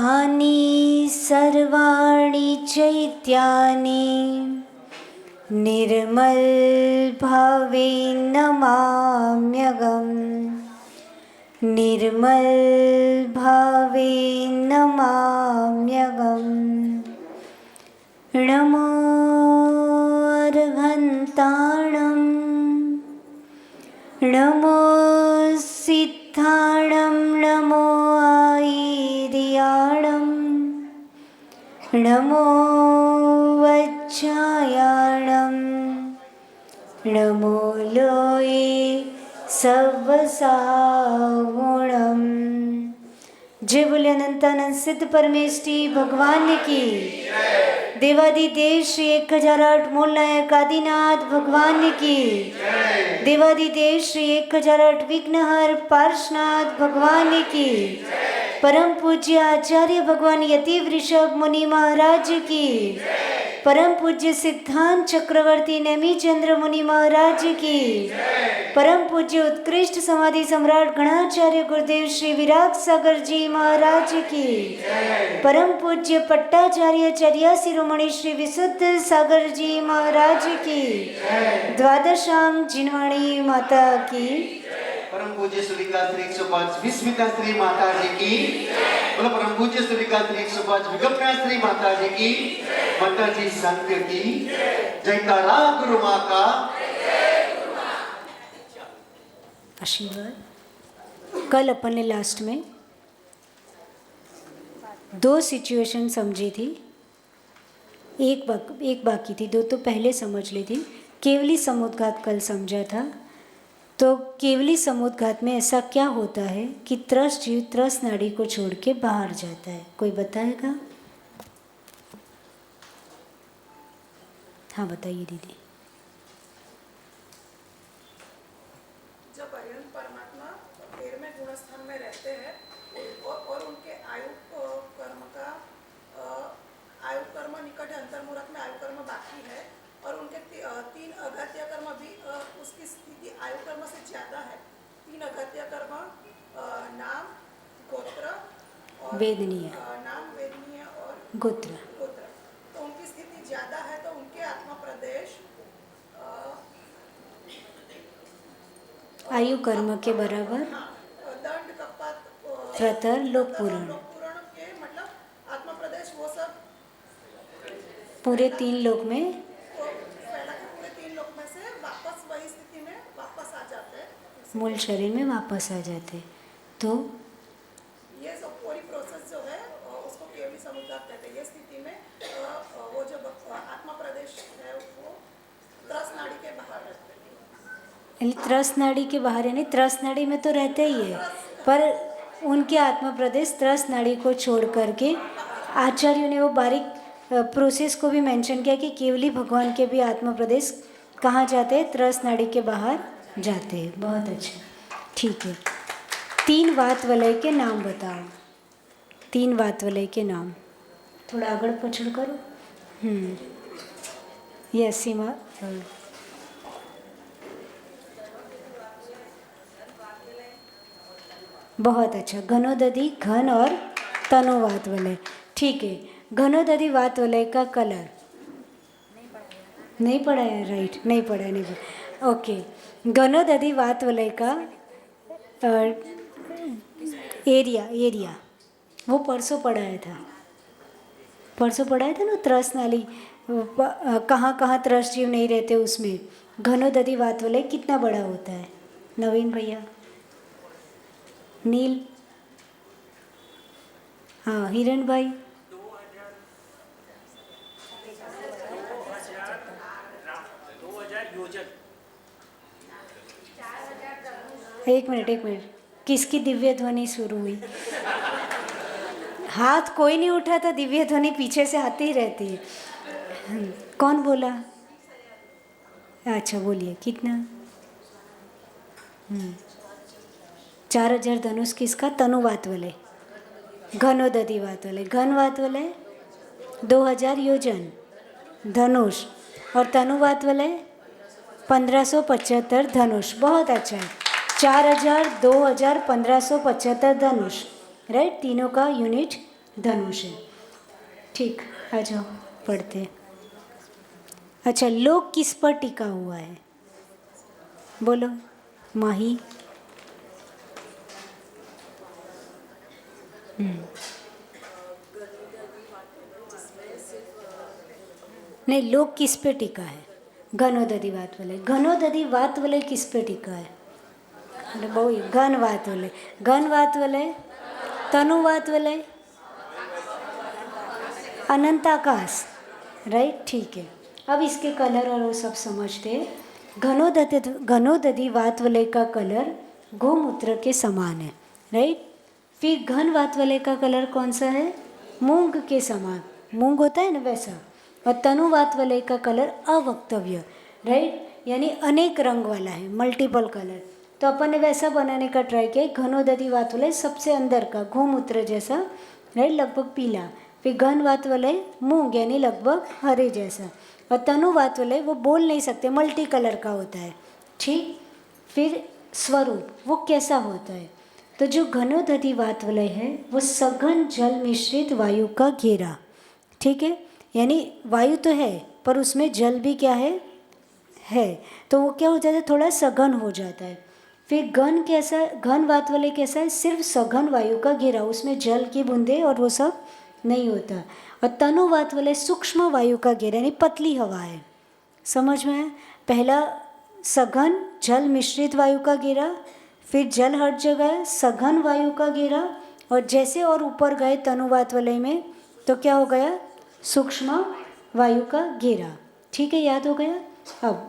तानि सर्वाणि चैत्यानि निर्मलभावेन नमाम्यहम् निर्मलभावेन नमाम्यहम्। नमो अर्हन्ताणं नमो सिद्धाणं नमो आयर्याणं नमो वज्रायाणं नमो लोये सवसागुणम्। जय बोले अनंतानंद सिद्ध परमेष्ठी भगवान की। देवादिदेव श्री 1008 मूल नायक आदिनाथ भगवान की। देवादिदेव श्री 1008 विघ्नहर पार्श्वनाथ भगवान की। परम पूज्य आचार्य भगवान यति वृषभ मुनि महाराज की। परम पूज्य सिद्धांत चक्रवर्ती नेमी चंद्र मुनि महाराज की। परम पूज्य उत्कृष्ट समाधि सम्राट गणाचार्य गुरुदेव श्री विराग सागर जी महाराज की। परम पूज्य पट्टाचार्य चर्या शिरोमणि श्री विशुद्ध सागर जी महाराज की। द्वादशांग जिनवाणी माता की। परम पूज्य सुलिका श्री 105 विस्मिता श्री माता जी की। बोलो परम पूज्य सुलिका श्री 105 विगम्या श्री माता जी की। माता जी संत की जयकारा गुरु माँ का आशीर्वाद। कल अपन ने लास्ट में 2 सिचुएशन समझी थी, एक बाकी थी, 2 तो पहले समझ ली थी। केवली समुद्घात कल समझा था। तो केवली समुद्घात में ऐसा क्या होता है कि त्रस जीव त्रस नाड़ी को छोड़ के बाहर जाता है? कोई बताएगा? हाँ बताइए दीदी। जब अयन परमात्मा 13वें गुणस्थान में रहते हैं और उनके आयु कर्म निकट अंतर्मुरख में आयु कर्म बाकी है और उनके 3 अघात्य कर्म भी उसकी स्थिति आयु कर्म से ज़्यादा है। 3 अघात्य कर्म नाम गोत्र और वेदनीय नाम वेदनीय और गोत्र। तो उनकी स्थिति ज़्यादा है तो उनके आत्मा प्रदेश आयु कर्म के बराबर दंड कपात प्रतर लोक पुराण के मतलब आत्मा प्रदेश वो सब पूरे 3 लोक में पहला के पूरे 3 लोक में से वापस वही स्थिति में वापस आ जाते हैं, मूल शरीर में वापस आ जाते। तो ये सब पूरी प्रोसेस जो है उसको केवली समुद्घात कहते हैं। ये स्थिति में वो जो आत्मा प्रदेश है वो त्रस नाड़ी के बाहर रहते हैं। यानी त्रस नाड़ी के बाहर, यानी त्रस नाड़ी में तो रहते ही है, पर उनके आत्मा प्रदेश त्रस नाड़ी को छोड़ करके आचार्यों ने वो बारीक प्रोसेस को भी मेंशन किया कि केवली भगवान के भी आत्मा प्रदेश कहाँ जाते हैं? त्रस नाड़ी के बाहर जाते हैं। बहुत अच्छा, ठीक है। 3 वात वलय के नाम बताओ। 3 वात वलय के नाम थोड़ा आगड़ पछड़ करो। यस सीमा। बहुत अच्छा। घनोदधि घन और तनुवात वलय, ठीक है। घनोदधि वात वलय का कलर नहीं पढ़ा है, राइट, नहीं पढ़ा है, नहीं पढ़ा। ओके, घनोदधि वात वलय का एरिया वो परसों पढ़ाया था ना। त्रस नाली कहाँ कहाँ त्रस जीव नहीं रहते उसमें घनोदधि वात वलय कितना बड़ा होता है? नवीन भैया, नील, हाँ हिरण भाई, 1 मिनट, किसकी दिव्य ध्वनि शुरू हुई? हाथ कोई नहीं उठाता, दिव्य ध्वनि पीछे से आती ही रहती है। कौन बोला? अच्छा बोलिए, कितना? 4000 धनुष किसका? तनुवात वलय, घनोदधि वात वलय। घन वात वलय 2000 योजन धनुष और तनुवात वलय 1575 धनुष। बहुत अच्छा है। 4000, 2000, 1575 धनुष, राइट। तीनों का यूनिट धनुष है। ठीक, आ जाओ पढ़ते हैं। अच्छा, लोक किस पर टिका हुआ है? बोलो माही। नहीं, लोक किस पे टिका है? घनोदधि वात वलय। घनोदधि वात वलय किस पे टिका है? अरे बहु घन वात वलय, घन वात वलय, तनु वात वलय, अनंत आकाश, राइट। ठीक है, अब इसके कलर और वो सब समझते हैं। घनोदधि वात वलय का कलर गोमूत्र के समान है, राइट। फिर घन वात वलय का कलर कौन सा है? मूंग के समान, मूंग होता है ना वैसा। और तनु वात वलय का कलर अवक्तव्य, राइट, यानी अनेक रंग वाला है, मल्टीपल कलर। तो अपन ने वैसा बनाने का ट्राई किया। घनोदधि वात वलय सबसे अंदर का गोमूत्र जैसा, राइट, लगभग पीला। फिर घन वात वलय मूंग यानी लगभग हरे जैसा। और तनु वात वलय वो बोल नहीं सकते, मल्टी कलर का होता है, ठीक। फिर स्वरूप वो कैसा होता है? तो जो घनोदधि वात वलय है वो सघन जल मिश्रित वायु का घेरा, ठीक है, यानी वायु तो है पर उसमें जल भी क्या है, तो वो क्या हो जाता है? थोड़ा सघन हो जाता है। फिर घन कैसा? घन वात वलय कैसा है? सिर्फ सघन वायु का घेरा, उसमें जल की बूंदे और वो सब नहीं होता। और तनु वात वलय सूक्ष्म वायु का घेरा, यानी पतली हवा है। समझ में है? पहला सघन जल मिश्रित वायु का घेरा, फिर जल हर जगह है, सघन वायु का घेरा, और जैसे और ऊपर गए तनु वात वलय में तो क्या हो गया? सूक्ष्म वायु का घेरा, ठीक है, याद हो गया। अब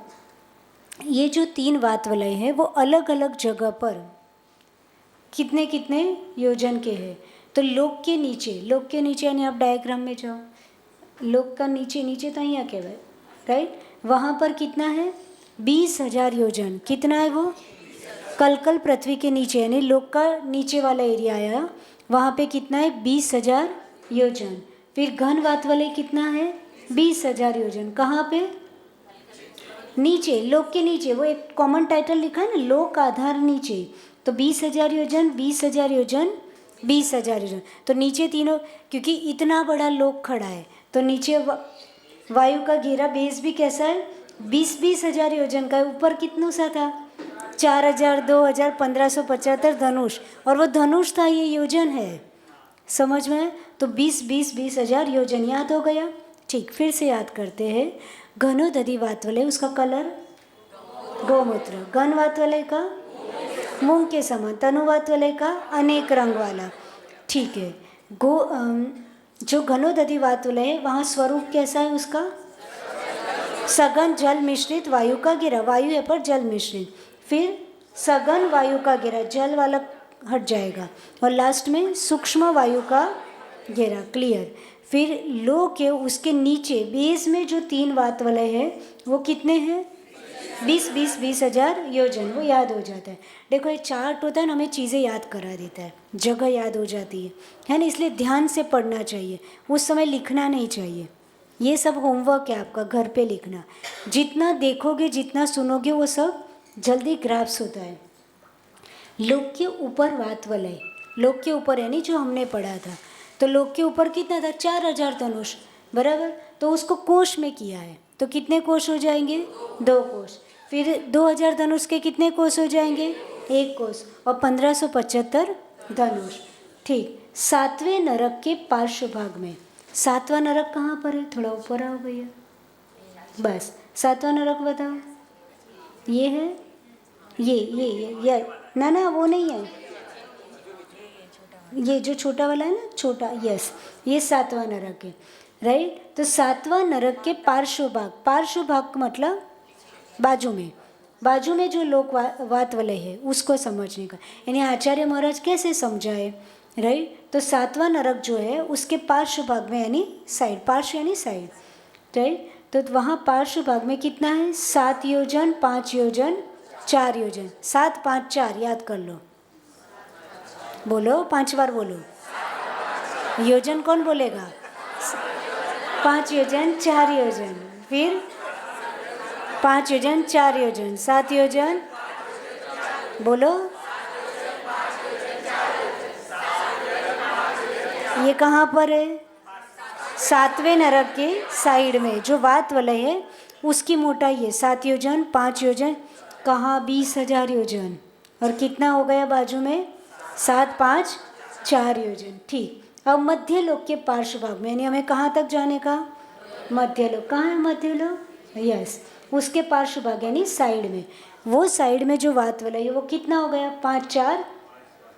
ये जो 3 वात वलय है वो अलग अलग जगह पर कितने कितने योजन के हैं? तो लोक के नीचे यानी आप डायग्राम में जाओ, लोक का नीचे तो यहाँ के भाई, राइट, वहाँ पर कितना है? 20,000 योजन। कितना है वो? कल पृथ्वी के नीचे, यानी लोक का नीचे वाला एरिया आया, वहाँ पे कितना है? 20,000 योजन। फिर घन वात वलय कितना है? 20,000 योजन। कहाँ पे? नीचे, लोक के नीचे। वो एक कॉमन टाइटल लिखा है ना, लोक आधार नीचे, तो 20,000 योजन, 20,000 योजन, 20,000 योजन। तो नीचे तीनों, क्योंकि इतना बड़ा लोक खड़ा है तो नीचे वायु का घेरा बेस भी कैसा है? 20,000 योजन का है। ऊपर कितनों सा था? 4,000, 2,000, 1,575 धनुष, और वो धनुष था, ये योजन है। समझ में? तो 20,000 योजन याद हो गया। ठीक, फिर से याद करते हैं। घनोदधि वात वलय, उसका कलर गोमूत्र। घन वात वलय का मूंग के समान। तनु वात वलय का अनेक रंग वाला, ठीक है। जो घनोदधि वात वलय है वहाँ स्वरूप कैसा है उसका? सघन जल मिश्रित वायु का घेरा, वायु है पर जल मिश्रित। फिर सघन वायु का घेरा, जल वाला हट जाएगा, और लास्ट में सूक्ष्म वायु का घेरा, क्लियर। फिर लो के उसके नीचे बेस में जो 3 वात वलय है वो कितने हैं? 20,000 योजन, वो याद हो जाता है। देखो ये चार्ट होता है ना, हमें चीज़ें याद करा देता है, जगह याद हो जाती है ना, इसलिए ध्यान से पढ़ना चाहिए, उस समय लिखना नहीं चाहिए। ये सब होमवर्क है आपका, घर पे लिखना। जितना देखोगे, जितना सुनोगे, वो सब जल्दी ग्राफ्स होता है। लोक के ऊपर वात वलय, लोक के ऊपर यानी जो हमने पढ़ा था, तो लोक के ऊपर कितना था? 4,000 धनुष, बराबर। तो उसको कोश में किया है, तो कितने कोश हो जाएंगे? 2 कोश। फिर 2,000 धनुष के कितने कोश हो जाएंगे? 1 कोश, और 1,575 धनुष, ठीक। 7वें नरक के पार्श्व भाग में, 7वां नरक कहाँ पर है? थोड़ा ऊपर आओ भैया, बस 7वां नरक बताओ। ये है, ये ना वो नहीं है, ये जो छोटा वाला है ना, छोटा, यस, ये 7वां नरक है, राइट। तो 7वां नरक के पार्श्व भाग मतलब बाजू में जो लोक वात वलय है उसको समझने का, यानी आचार्य महाराज कैसे समझाए, राइट। तो 7वां नरक जो है उसके पार्श्व भाग में, यानी साइड, पार्श्व यानी साइड, राइट। तो वहाँ पार्श्व भाग में कितना है? 7 योजन, 5 योजन, 4 योजन। 7, 5, 4 याद कर लो, बोलो 5 बार बोलो। योजन कौन बोलेगा? 5 योजन, 4 योजन, फिर 5 योजन, 4 योजन, 7 योजन, बोलो। ये कहाँ पर है? 7वें नरक के साइड में जो वात वलय है उसकी मोटाई है 7 योजन 5 योजन, कहाँ 20,000 योजन। और कितना हो गया बाजू में? 7 5 4 योजन। ठीक। अब मध्य लोक के पार्श्व भाग में, यानी हमें कहाँ तक जाने का? मध्य लोक। कहाँ है मध्य लोक? यस, उसके पार्श्व भाग यानी साइड में। वो साइड में जो वात वलय है वो कितना हो गया? 5 4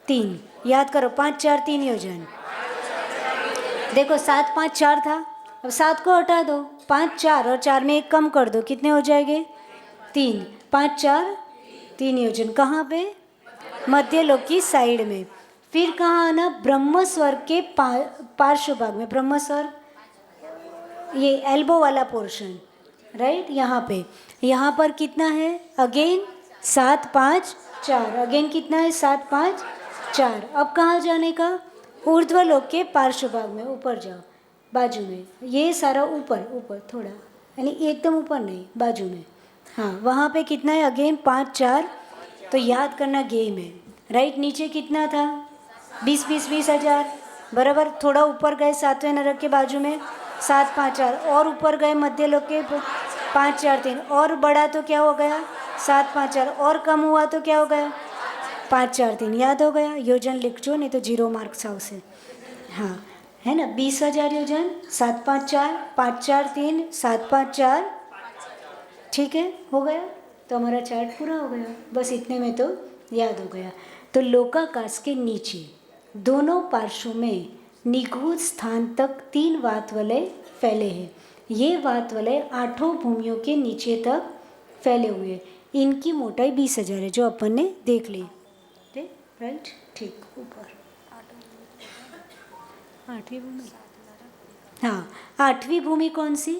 3। याद करो, 5 4 3 योजन। देखो 7 5 4 था, अब 7 को हटा दो, 5 4 और 4 में 1 कम कर दो, कितने हो जाएंगे? 3। 5 4 3 योजन। कहाँ पे? मध्य लोक की साइड में। फिर कहाँ आना? ब्रह्म स्वर के पार्श्व भाग में। ब्रह्म स्वर ये एल्बो वाला पोर्शन, राइट? यहाँ पर कितना है? अगेन 7 5 4। अगेन कितना है? 7 5 4। अब कहाँ जाने का? ऊर्ध्व लोक के पार्श्व भाग में। ऊपर जाओ, बाजू में। ये सारा ऊपर ऊपर थोड़ा, यानी एकदम ऊपर नहीं, बाजू में। हाँ, वहाँ पे कितना है? अगेन 5 4। तो याद करना गेम है, राइट? नीचे कितना था? 20 20 20,000 बराबर। थोड़ा ऊपर गए 7वें नरक के बाजू में 7 5 4, और ऊपर गए मध्य लोक के 5 4 3, और बड़ा तो क्या हो गया? 7 5 4, और कम हुआ तो क्या हो गया? 5 4 3। याद हो गया? योजन लिख जो, नहीं तो 0 मार्क्स हाउस है। हाँ, है ना? 20,000 योजन, 7 5 4 5 4 3 7 5 4। ठीक है, हो गया? तो हमारा चार्ट पूरा हो गया। बस इतने में तो याद हो गया। तो लोकाकाश के नीचे दोनों पार्श्वों में निगूढ़ स्थान तक 3 वात वलय फैले हैं। ये वात वलय 8 भूमियों के नीचे तक फैले हुए हैं। इनकी मोटाई 20,000 है, जो अपन ने देख ली, राइट? ठीक। ऊपर 8वीं भूमि, हाँ 8वीं भूमि कौन सी?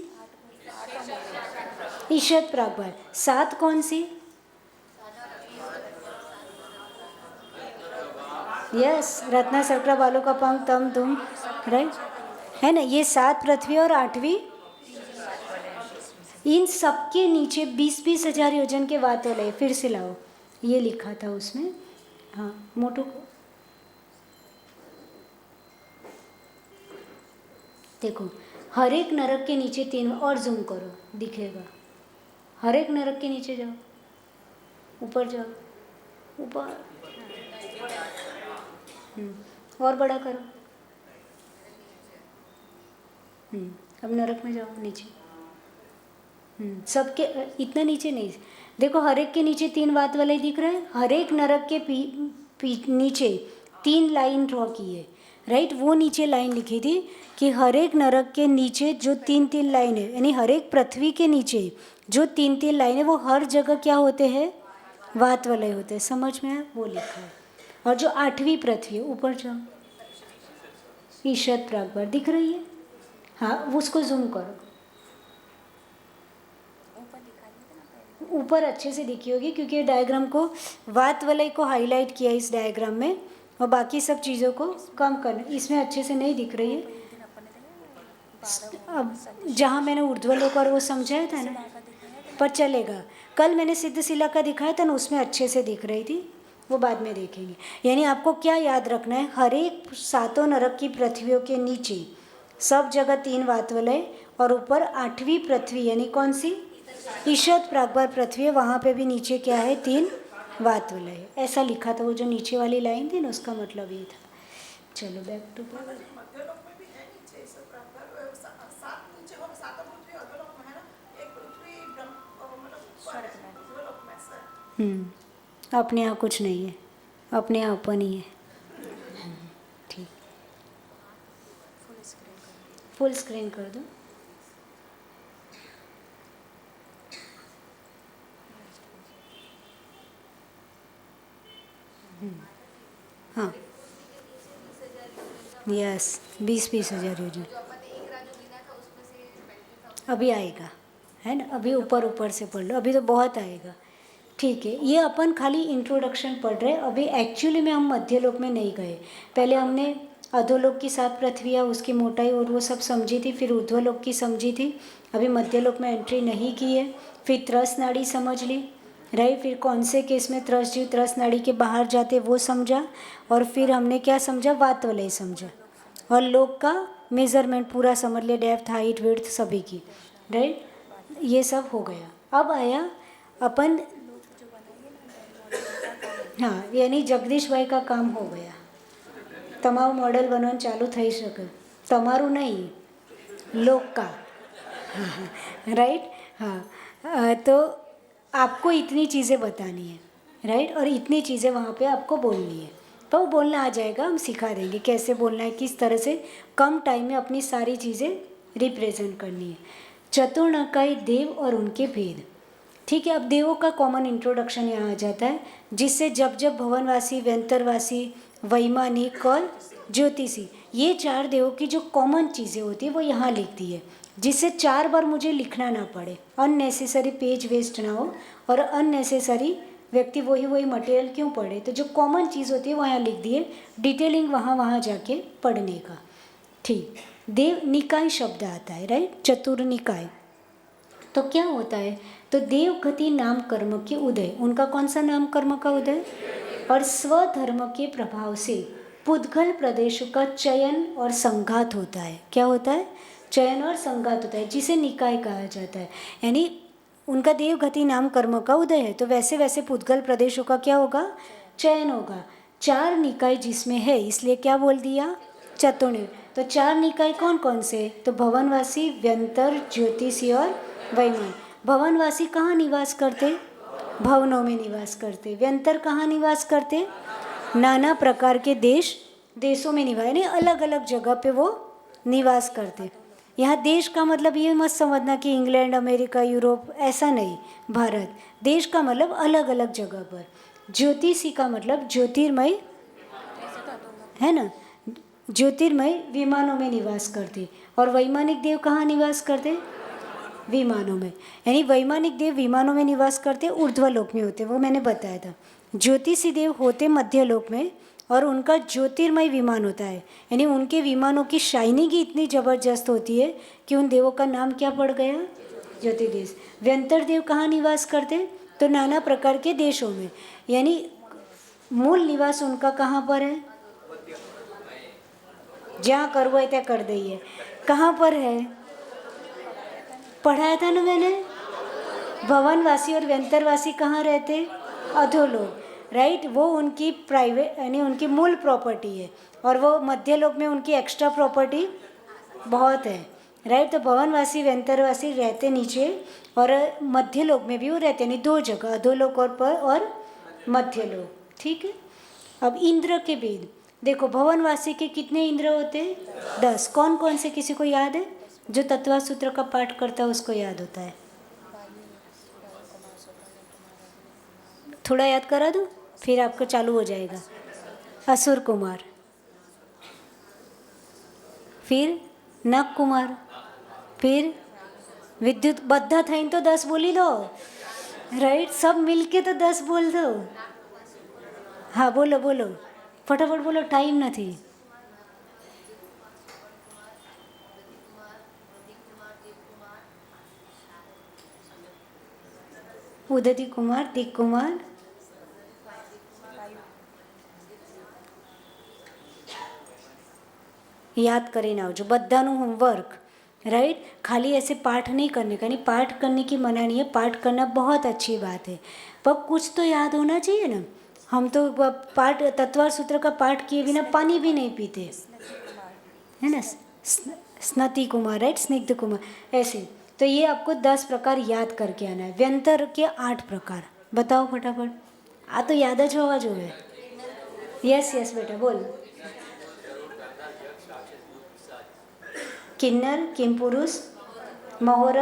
ईशत प्रागभाग। 7 कौन सी? यस, रत्ना सर्करा बालों का पंख तम तुम, राइट? है ना? ये 7 पृथ्वी और 8वीं, इन सबके नीचे 20,000 योजन के वात वलय। फिर से लाओ, ये लिखा था उसमें। हाँ, मोटो को देखो, हर एक नरक के नीचे 3, और जूम करो दिखेगा। हर एक नरक के नीचे जाओ, ऊपर जाओ, ऊपर, और बड़ा करो। अब नरक में जाओ, नीचे। सबके इतना नीचे नहीं, देखो हर एक के नीचे 3 वात वलय दिख रहे हैं। हर एक नरक के नीचे 3 लाइन ड्रॉ की है, राइट? वो नीचे लाइन लिखी थी कि हर एक नरक के नीचे जो 3 3 लाइन है, यानी हर एक पृथ्वी के नीचे जो 3 3 लाइन है, वो हर जगह क्या होते हैं? वात वलय होते हैं। समझ में है? वो लिखा है। और जो 8वीं पृथ्वी है, ऊपर जाओ, ईशत प्रागभाग दिख रही है? हाँ, उसको जूम करो, ऊपर अच्छे से दिखी होगी, क्योंकि डायग्राम को, वात वलय को हाईलाइट किया इस डायग्राम में, और बाकी सब चीज़ों को कम करना। इसमें अच्छे से नहीं दिख रही है। अब जहाँ मैंने ऊर्ध्वलोक और वो समझाया था ना, पर चलेगा। कल मैंने सिद्धशिला का दिखाया था ना, उसमें अच्छे से दिख रही थी, वो बाद में देखेंगे। यानी आपको क्या याद रखना है? हर एक 7 नरक की पृथ्वियों के नीचे सब जगह 3 वात वलय, और ऊपर 8वीं पृथ्वी, यानी कौन सी? ईशत प्रागभाग पृथ्वी है, वहाँ पे भी नीचे क्या है? 3 वात वलय। ऐसा लिखा था, वो जो नीचे वाली लाइन थी ना, उसका मतलब ये था। चलो बैक टू बैक। मध्य लोक में भी है नीचे सब प्रागभाग, 7 नीचे और 7 पृथ्वी अधोलोक में है ना, एक पृथ्वी मतलब ऊपर है, ऊर्ध्वलोक में ऐसा है। अपने यहाँ कुछ नहीं है, अपने यहाँ अपन ही है। ठीक, फुल स्क्रीन कर दो। हाँ, यस, 20,000 योजन अभी आएगा, है ना? अभी ऊपर ऊपर से पढ़ लो, अभी तो बहुत आएगा। ठीक है, ये अपन खाली इंट्रोडक्शन पढ़ रहे हैं। अभी एक्चुअली में हम मध्यलोक में नहीं गए। पहले हमने अधोलोक की 7 पृथ्वियाँ, उसकी मोटाई और वो सब समझी थी, फिर ऊर्ध्वलोक की समझी थी। अभी मध्यलोक में एंट्री नहीं की है। फिर त्रस नाड़ी समझ ली, राइट? फिर कौन से केस में त्रस जीव त्रस नाड़ी के बाहर जाते वो समझा, और फिर हमने क्या समझा? वात वलय समझा। और लोक का मेज़रमेंट पूरा समझ ले, डेप्थ हाइट विड्थ सभी की, राइट। ये सब हो गया। अब आया अपन, હા એની જગદીશભાઈ કા કામ હો ગયા. તમારું મોડલ બનવાનું ચાલू થઈ શકે, તમારું नहीं, लोग का, राइट। हाँ, तो आपको इतनी चीज़ें बतानी है, राइट, और इतनी चीज़ें वहाँ पे आपको बोलनी है, तो वो बोलना आ जाएगा, हम सिखा देंगे कैसे बोलना है, किस तरह से कम टाइम में अपनी सारी चीज़ें रिप्रेजेंट करनी है। चतुर्णकाय देव और उनके भेद, ठीक है। अब देवों का कॉमन इंट्रोडक्शन यहाँ आ जाता है, जिससे जब जब भवनवासी, व्यंतरवासी, वैमानिक और ज्योतिषी, ये चार देवों की जो कॉमन चीज़ें होती है वो यहाँ लिख दी है, जिससे 4 बार मुझे लिखना ना पड़े, अननेसेसरी पेज वेस्ट ना हो और अननेसेसरी व्यक्ति वही मटेरियल क्यों पढ़े। तो जो कॉमन चीज़ होती है वो यहाँ लिख दी है, डिटेलिंग वहाँ जाके पढ़ने का, ठीक। देव निकाय शब्द आता है, राइट, चतुर्निकाय। तो क्या होता है, तो देवगति नाम कर्म के उदय, उनका कौन सा नाम कर्म का उदय, और स्वधर्म के प्रभाव से पुद्गल प्रदेशों का चयन और संघात होता है। क्या होता है, चयन और संघात होता है, जिसे निकाय कहा जाता है। यानी उनका देवगति नाम कर्म का उदय है, तो वैसे वैसे पुद्गल प्रदेशों का क्या होगा, चयन होगा। 4 निकाय जिसमें है, इसलिए क्या बोल दिया, चतुर्णी। तो 4 निकाय कौन कौन से, तो भवनवासी, व्यंतर, ज्योतिषी और वैमान। भवनवासी कहाँ निवास करते, भवनों में निवास करते। व्यंतर कहाँ निवास करते, नाना प्रकार के देशों में निवास, यानी अलग अलग जगह पे वो निवास करते। यहाँ देश का मतलब ये मत समझना कि इंग्लैंड, अमेरिका, यूरोप, ऐसा नहीं, भारत। देश का मतलब अलग अलग जगह पर। ज्योतिषी का मतलब ज्योतिर्मय, है ना, ज्योतिर्मय विमानों में निवास करते। और वैमानिक देव कहाँ निवास करते, विमानों में। यानी वैमानिक देव विमानों में निवास करते, ऊर्ध्वलोक में होते, वो मैंने बताया था। ज्योतिषी देव होते मध्यलोक में, और उनका ज्योतिर्मय विमान होता है, यानी उनके विमानों की शाइनिंग ही इतनी ज़बरदस्त होती है कि उन देवों का नाम क्या पड़ गया, ज्योतिदेश। व्यंतर देव कहाँ निवास करते, तो नाना प्रकार के देशों में, यानी मूल निवास उनका कहाँ पर है, जहाँ करवो है त्या कर दइए, कहाँ पर है, पढ़ाया था ना मैंने। भवनवासी और व्यंतरवासी कहाँ रहते, अधोलोक, राइट, वो उनकी प्राइवेट, यानी उनकी मूल प्रॉपर्टी है, और वो मध्यलोक में उनकी एक्स्ट्रा प्रॉपर्टी बहुत है, राइट। तो भवनवासी, व्यंतरवासी रहते नीचे, और मध्यलोक में भी वो रहते, यानी 2 जगह, अधोलोक और मध्यलोक, ठीक है। अब इंद्र के भेद देखो, भवनवासी के कितने इंद्र होते हैं, 10। कौन कौन से, किसी को याद है, जो तत्वा सूत्र का पाठ करता है उसको याद होता है, थोड़ा याद करा दूँ, फिर आपको चालू हो जाएगा। असुर कुमार, फिर नग कुमार, फिर विद्युत, बद्धा थईन तो 10 बोली लो, राइट, सब मिलके तो 10 बोल दो। हाँ बोलो बोलो, फटाफट बोलो, टाइम नहीं। ઉદતી કુમાર, દીક કુમાર, याद કરીને આવજો બધાનું होमवर्क, राइट। खाली ऐसे पाठ नहीं करने का, नहीं, पाठ करने की मना नहीं है, पाठ करना बहुत अच्छी बात है, पर कुछ तो याद होना चाहिए ना। हम तो पाठ, तत्वार सूत्र का पाठ किए बिना पानी भी नहीं पीते, है ना। स्नति कुमार, राइट, स्निग्ध कुमार, ऐसे। तो ये आपको 10 प्रकार याद करके आना है। व्यंतर के 8 प्रकार बताओ फटाफट, आ तो याद ज होवा जोवे। यस यस बेटा बोल। किन्नर, किमपुरुष, महोर,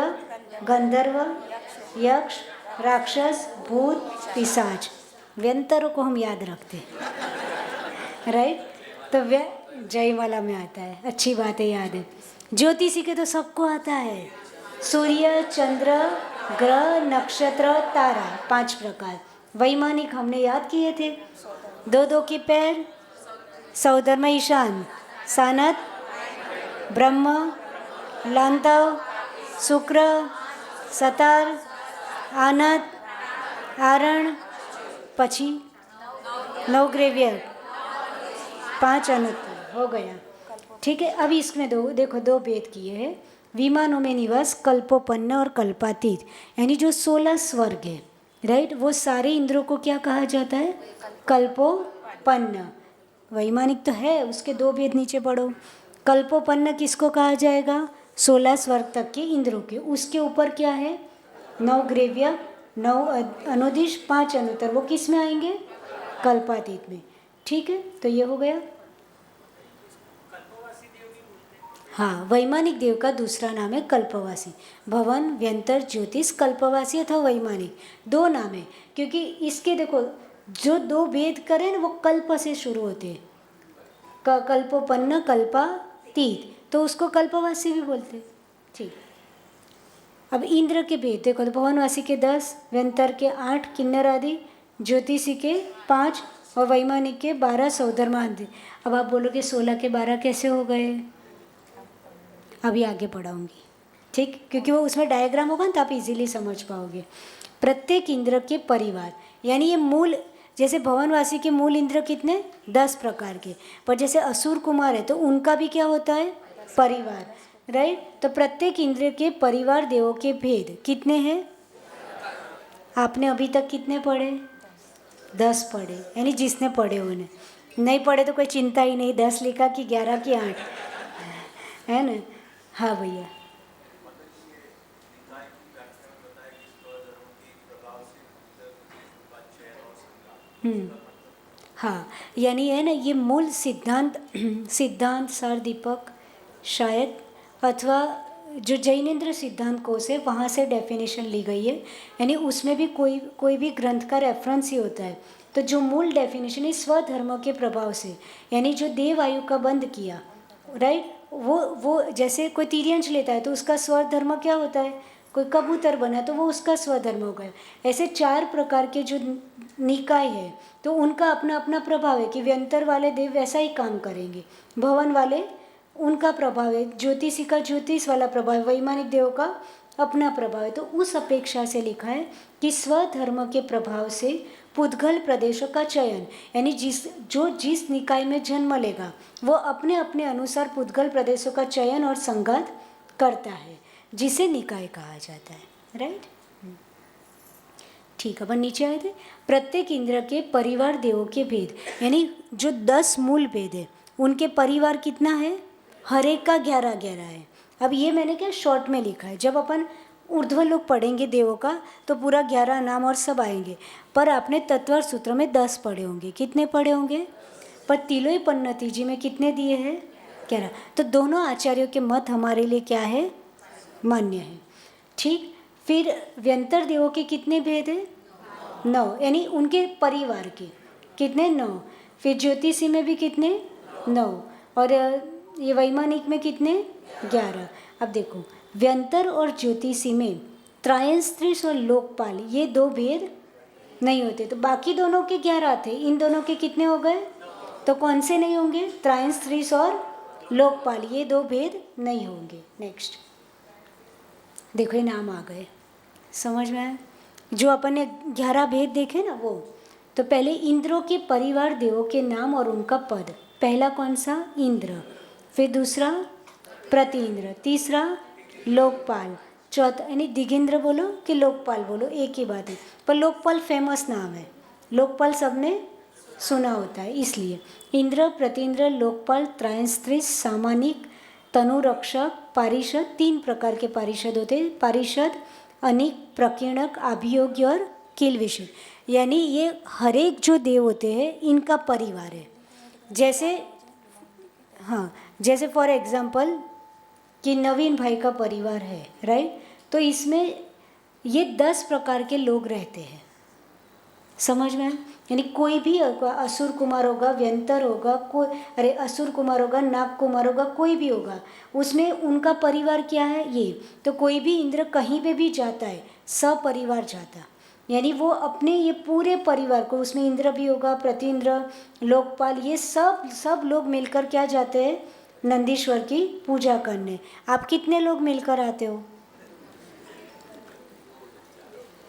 गंधर्व, यक्ष, राक्षस, भूत, पिशाच। व्यंतरों को हम याद रखते हैं, राइट। तो जयमाला में आता है, अच्छी बात है, याद है। ज्योतिषी के तो सबको आता है, सूर्य, चंद्र, ग्रह, नक्षत्र, तारा, 5 प्रकार। वैमानिक हमने याद किए थे, 2 के पैर, सौधर्म, ईशान, सानत, ब्रह्म, लांतव, शुक्र, सतार, आनत, आरण, पछी 9 ग्रेवियर, 5 अनंत हो गया। ठीक है। अब इसमें देखो दो भेद किए हैं, विमानों में निवास, कल्पोपन्न और कल्पातीत, यानी जो 16 स्वर्ग है, राइट, वो सारे इंद्रों को क्या कहा जाता है? कल्पोपन्न। वैमानिक तो है, उसके दो भेद नीचे पढ़ो। कल्पोपन्न किसको कहा जाएगा? 16 स्वर्ग तक के इंद्रों के। उसके ऊपर क्या है? 9 ग्रेव्य, 9 अनुदिश, 5 अनुत्तर, वो किस में आएंगे? कल्पातीत में। ठीक है, तो ये हो गया। हाँ, वैमानिक देव का दूसरा नाम है कल्पवासी। भवन, व्यंतर, ज्योतिष, कल्पवासी अथवा वैमानिक, दो नाम है, क्योंकि इसके देखो जो दो भेद करें ना वो कल्प से शुरू होते हैं। कल्पोपन्न, कल्पातीत, तो उसको कल्पवासी भी बोलते हैं। ठीक। अब इंद्र के भेद देखो, तो भवनवासी के 10, व्यंतर के 8, किन्नर आदि, ज्योतिषी के 5 और वैमानिक के 12 सौधर्मा आदि। अब आप बोलोगे 16 के 12 कैसे हो गए? अभी आगे पढ़ाऊंगी, ठीक, क्योंकि वो उसमें डायग्राम होगा ना तो आप इजीली समझ पाओगे। प्रत्येक इंद्र के परिवार, यानी ये मूल, जैसे भवनवासी के मूल इंद्र कितने? 10 प्रकार के, पर जैसे असुर कुमार है तो उनका भी क्या होता है? परिवार, राइट। तो प्रत्येक इंद्र के परिवार देवों के भेद कितने हैं? आपने अभी तक कितने पढ़े? 10 पढ़े, यानी जिसने पढ़े उन्हें, नहीं पढ़े तो कोई चिंता ही नहीं, 10 लिखा कि 11 कि 8, है ना। हाँ भैया। हाँ, यानी है ना, ये मूल सिद्धांत सिद्धांत सार दीपक शायद, अथवा जो जैनेन्द्र सिद्धांत कोश है वहाँ से डेफिनेशन ली गई है, यानी उसमें भी कोई भी ग्रंथ का रेफरेंस ही होता है। तो जो मूल डेफिनेशन है स्वधर्म के प्रभाव से, यानी जो देव आयु का बंद किया, राइट, वो जैसे कोई तिर्यंश लेता है तो उसका स्वधर्म क्या होता है? कोई कबूतर बना तो वो उसका स्वधर्म हो गया। ऐसे 4 प्रकार के जो निकाय है तो उनका अपना अपना प्रभाव है कि व्यंतर वाले देव वैसा ही काम करेंगे, भवन वाले उनका प्रभाव है, ज्योतिषी का ज्योतिष वाला प्रभाव है, वैमानिक देव का अपना प्रभाव है। तो उस अपेक्षा से लिखा है कि स्वधर्म के प्रभाव से पुद्गल प्रदेशों का चयन, यानी जिस निकाय में जन्म लेगा वो अपने अपने अनुसार पुद्गल प्रदेशों का चयन और संघात करता है, जिसे निकाय कहा जाता है, राइट। ठीक है, अपन नीचे आए थे। प्रत्येक इंद्र के परिवार देवों के भेद, यानी जो 10 मूल भेद है उनके परिवार कितना है? हर एक का 11-11 है। अब ये मैंने क्या शॉर्ट में लिखा है, जब अपन ऊर्ध्व लोग पढ़ेंगे देवों का तो पूरा 11 नाम और सब आएंगे, पर आपने तत्वर सूत्र में 10 पढ़े होंगे। कितने पढ़े होंगे? पर तिलोई पन्नति जी में कितने दिए हैं? 11। तो दोनों आचार्यों के मत हमारे लिए क्या है? मान्य है। ठीक। फिर व्यंतर देवों के कितने भेद है? 9, यानी उनके परिवार के कितने? 9। फिर ज्योतिषी में भी कितने? 9। और ये वैमानिक में कितने? 11। अब देखो, व्यंतर और ज्योतिषी में त्रायस्त्रिश और लोकपाल ये 2 भेद नहीं होते, तो बाकी दोनों के 11 थे, इन दोनों के कितने हो गए? तो कौन से नहीं होंगे? त्रायस्त्रिश और लोकपाल, ये 2 भेद नहीं होंगे। नेक्स्ट देखो, ये नाम आ गए, समझ में आया? जो अपन ने 11 भेद देखे ना वो, तो पहले इंद्रों के परिवार देवों के नाम और उनका पद। पहला कौन सा? इंद्र। फिर दूसरा प्रतीन्द्र, तीसरा लोकपाल, चौथा, यानी दिगेंद्र बोलो कि लोकपाल बोलो एक ही बात है, पर लोकपाल फेमस नाम है, लोकपाल सबने सुना होता है, इसलिए इंद्र, प्रतीन्द्र, लोकपाल, त्रायस्त्रिश, सामानिक, तनुरक्षक, पारिषद, 3 प्रकार के पारिषद होते हैं। पारिषद, अनिक, प्रकीर्णक, अभियोग्य और किलविषद, यानी ये हर एक जो देव होते हैं इनका परिवार है। जैसे हाँ, जैसे फॉर एग्जांपल कि नवीन भाई का परिवार है, राइट, तो इसमें ये 10 प्रकार के लोग रहते हैं, समझ में? यानी कोई भी होगा, असुर कुमार होगा, व्यंतर होगा, कोई असुर कुमार होगा, नाग कुमार होगा, कोई भी होगा, उसमें उनका परिवार क्या है? ये तो कोई भी इंद्र कहीं पे भी जाता है सपरिवार जाता, यानी वो अपने ये पूरे परिवार को, उसमें इंद्र भी होगा, प्रतीन्द्र, लोकपाल, ये सब लोग मिलकर क्या जाते हैं? नंदीश्वर की पूजा करने। आप कितने लोग मिलकर आते हो?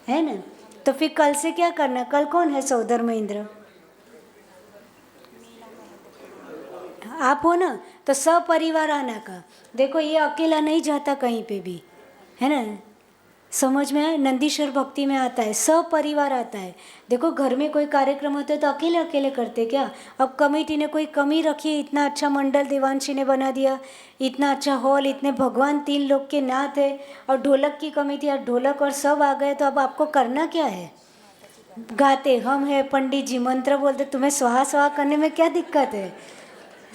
है ना? तो फिर कल से क्या करना? कल कौन है सौधर्म इंद्र? आप हो ना? तो सपरिवार आना का, देखो ये अकेला नहीं जाता कहीं पे भी, है ना। समझ में आया, नंदीश्वर भक्ति में आता है सपरिवार आता है। देखो घर में कोई कार्यक्रम होता है तो अकेले अकेले करते क्या, अब कमेटी ने कोई कमी रखी, इतना अच्छा मंडल देवांशी ने बना दिया, इतना अच्छा हॉल, इतने भगवान 3 लोग के नाथ है, और ढोलक की कमी थी, और ढोलक और सब आ गए, तो अब आपको करना क्या है, गाते हम है, पंडित जी मंत्र बोलते, तुम्हें स्वाहा स्वाहा करने में क्या दिक्कत है।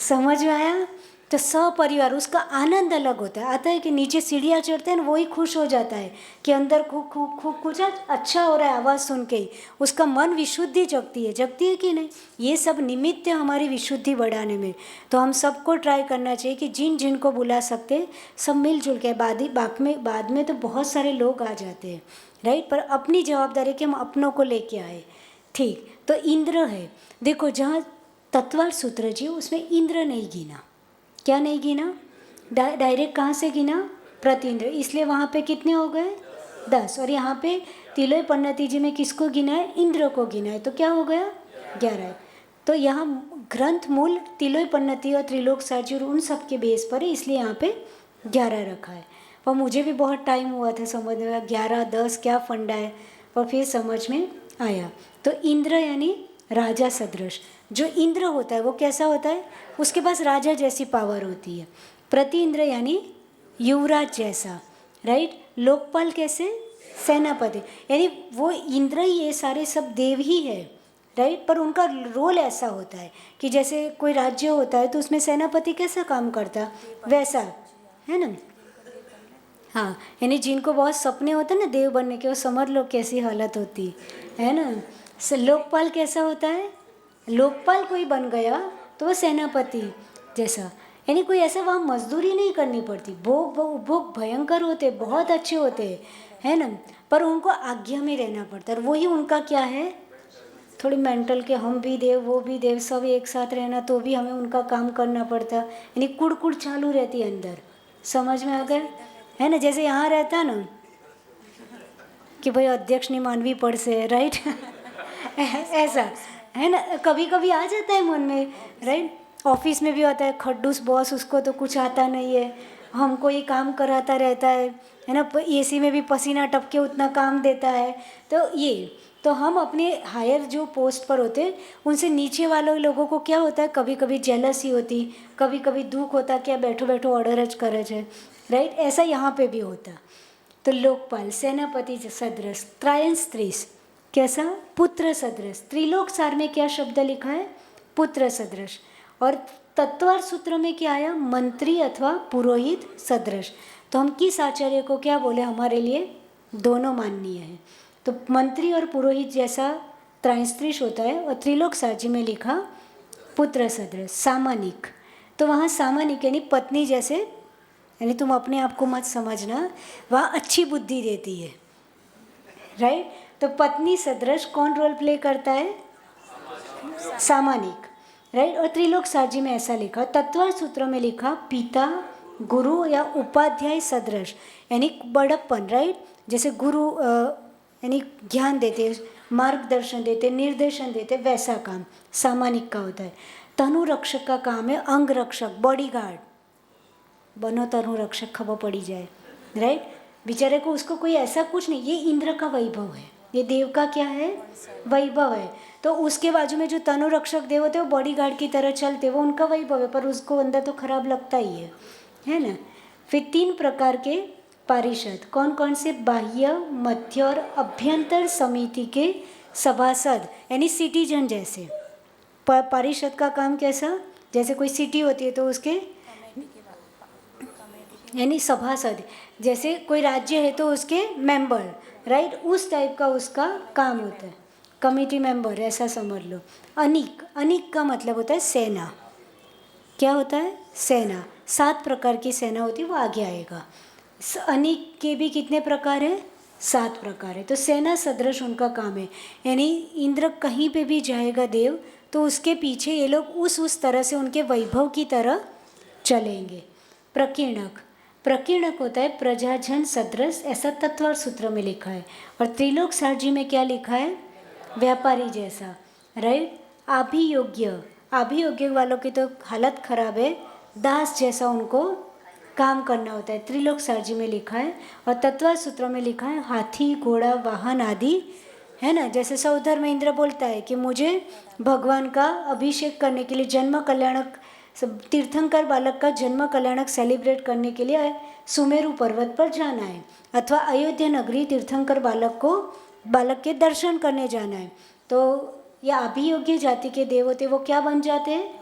समझ में आया। तो सपरिवार उसका आनंद अलग होता है, आता है कि नीचे सीढ़ियाँ चढ़ते हैं, वही खुश हो जाता है कि अंदर खूब खूब खूब कुछ अच्छा हो रहा है, आवाज़ सुन के ही उसका मन विशुद्धि जगती है कि नहीं। ये सब निमित्त है हमारी विशुद्धि बढ़ाने में। तो हम सबको ट्राई करना चाहिए कि जिन जिन को बुला सकते सब मिलजुल के, बाद में तो बहुत सारे लोग आ जाते हैं, राइट, पर अपनी जवाबदारी कि हम अपनों को लेके आए। ठीक, तो इंद्र है, देखो जहाँ तत्वार सूत्र जी उसमें इंद्र नहीं गिना, क्या नहीं गिना, डायरेक्ट कहाँ से गिना, प्रतीन्द्र, इसलिए वहाँ पे कितने हो गए 10, और यहाँ पे तिलय पन्नति जी में किसको गिना है, इंद्र को गिना है, तो क्या हो गया 11। तो यहाँ ग्रंथ मूल तिलय पन्नति और त्रिलोक साजी और उन सब के बेस पर है, इसलिए यहाँ पे 11 रखा है। और मुझे भी बहुत टाइम हुआ था समझ में, 11 10 क्या फंडा है, और फिर समझ में आया। तो इंद्र यानी राजा सदृश, जो इंद्र होता है वो कैसा होता है, उसके पास राजा जैसी पावर होती है। प्रति इंद्र यानी युवराज जैसा, राइट। लोकपाल कैसे, सेनापति, यानी वो इंद्र ही ये सारे सब देव ही है, राइट, पर उनका रोल ऐसा होता है कि जैसे कोई राज्य होता है तो उसमें सेनापति कैसा काम करता वैसा, है ना। हाँ, यानी जिनको बहुत सपने होते हैं ना देव बनने के, वो समझ लो कैसी हालत होती है ना। लोकपाल कैसा होता है, लोकपाल कोई बन गया तो वो सेनापति जैसा, यानी कोई ऐसा वहाँ मजदूरी नहीं करनी पड़ती, भोग भयंकर होते, बहुत अच्छे होते, है ना, पर उनको आज्ञा में रहना पड़ता है। और वही उनका क्या है, थोड़ी मेंटल के, हम भी देव वो भी देव, सब एक साथ रहना, तो भी हमें उनका काम करना पड़ता, यानी कुड़ चालू रहती है अंदर। समझ में आ गया, है ना। जैसे यहाँ रहता ना कि भाई अध्यक्ष नहीं मानवी पड़ से, राइट ऐसा है ना, कभी कभी आ जाता है मन में, राइट। ऑफिस में भी होता है खड्डूस बॉस, उसको तो कुछ आता नहीं है, हमको ये काम कराता रहता है ना, एसी में भी पसीना टपके उतना काम देता है। तो हम अपने हायर जो पोस्ट पर होते हैं उनसे नीचे वालों लोगों को क्या होता है, कभी कभी जेलसी होती, कभी कभी दुख होता, क्या बैठो बैठो ऑर्डरज करज है, राइट, ऐसा यहाँ पे भी होता। तो लोकपाल, सेनापति सदृश, त्रायन स्त्रीस कैसा, पुत्र सदृश। त्रिलोक सार में क्या शब्द लिखा है, पुत्र सदृश। और तत्वार सूत्र में क्या आया, मंत्री अथवा पुरोहित सदृश। तो हम किस आचार्य को क्या बोले, हमारे लिए दोनों माननीय है। तो मंत्री और पुरोहित जैसा त्रायस्त्रीश होता है, और त्रिलोक साजी में लिखा पुत्र सदृश। सामानिक, तो वहाँ सामानिक यानी पत्नी जैसे, यानी तुम अपने आप को मत समझना, वहाँ अच्छी बुद्धि देती है, राइट। तो पत्नी सदृश कौन रोल प्ले करता है, सामानिक, राइट। और त्रिलोक साजी में ऐसा लिखा, तत्वार सूत्र में लिखा पिता गुरु या उपाध्याय सदृश, यानी बड़प्पन, राइट। जैसे गुरु यानी ज्ञान देते, मार्गदर्शन देते, निर्देशन देते, वैसा काम सामानिक का होता है। तनु रक्षक का काम है अंग रक्षक, बॉडीगार्ड बनो, तनु रक्षक खबर पड़ी जाए, राइट। बेचारे को उसको कोई ऐसा कुछ नहीं, ये इंद्र का वैभव है, ये देव का क्या है, वैभव है। तो उसके बाजू में जो तनु रक्षक देव होते हैं वो बॉडीगार्ड की तरह चलते, वो उनका वैभव है, पर उसको अंदर तो खराब लगता ही है ना। फिर 3 प्रकार के पारिषद, कौन कौन से, बाह्य, मध्य और अभ्यंतर समिति के सभासद, यानी सिटीजन जैसे। पारिषद का काम कैसा, जैसे कोई सिटी होती है तो उसके यानी सभासद, जैसे कोई राज्य है तो उसके मेंबर, राइट, उस टाइप का उसका काम होता है, कमिटी मेंबर ऐसा समझ लो। अनिक, अनिक का मतलब होता है सेना, क्या होता है, सेना। 7 प्रकार की सेना होती है, वो आगे आएगा। अनिक के भी कितने प्रकार है, 7 प्रकार है। तो सेना सदृश उनका काम है, यानी इंद्र कहीं पे भी जाएगा देव, तो उसके पीछे ये लोग उस तरह से उनके वैभव की तरह चलेंगे। प्रकीर्णक, प्रकीर्णक होता है प्रजाजन सदृश, ऐसा तत्वार सूत्र में लिखा है। और त्रिलोक सारजी में क्या लिखा है, व्यापारी जैसा, राइट। अभियोग्य, अभियोग्य वालों की तो हालत खराब है, दास जैसा उनको काम करना होता है। त्रिलोक सारजी में लिखा है और तत्व सूत्र में लिखा है हाथी घोड़ा वाहन आदि, है ना। जैसे सौधर्म इंद्र बोलता है कि मुझे भगवान का अभिषेक करने के लिए जन्म कल्याणक तीर्थंकर बालक का जन्म कल्याणक सेलिब्रेट करने के लिए सुमेरु पर्वत पर जाना है, अथवा अयोध्या नगरी तीर्थंकर बालक के दर्शन करने जाना है। तो या अभियोग्य जाति के देव होते वो क्या बन जाते हैं?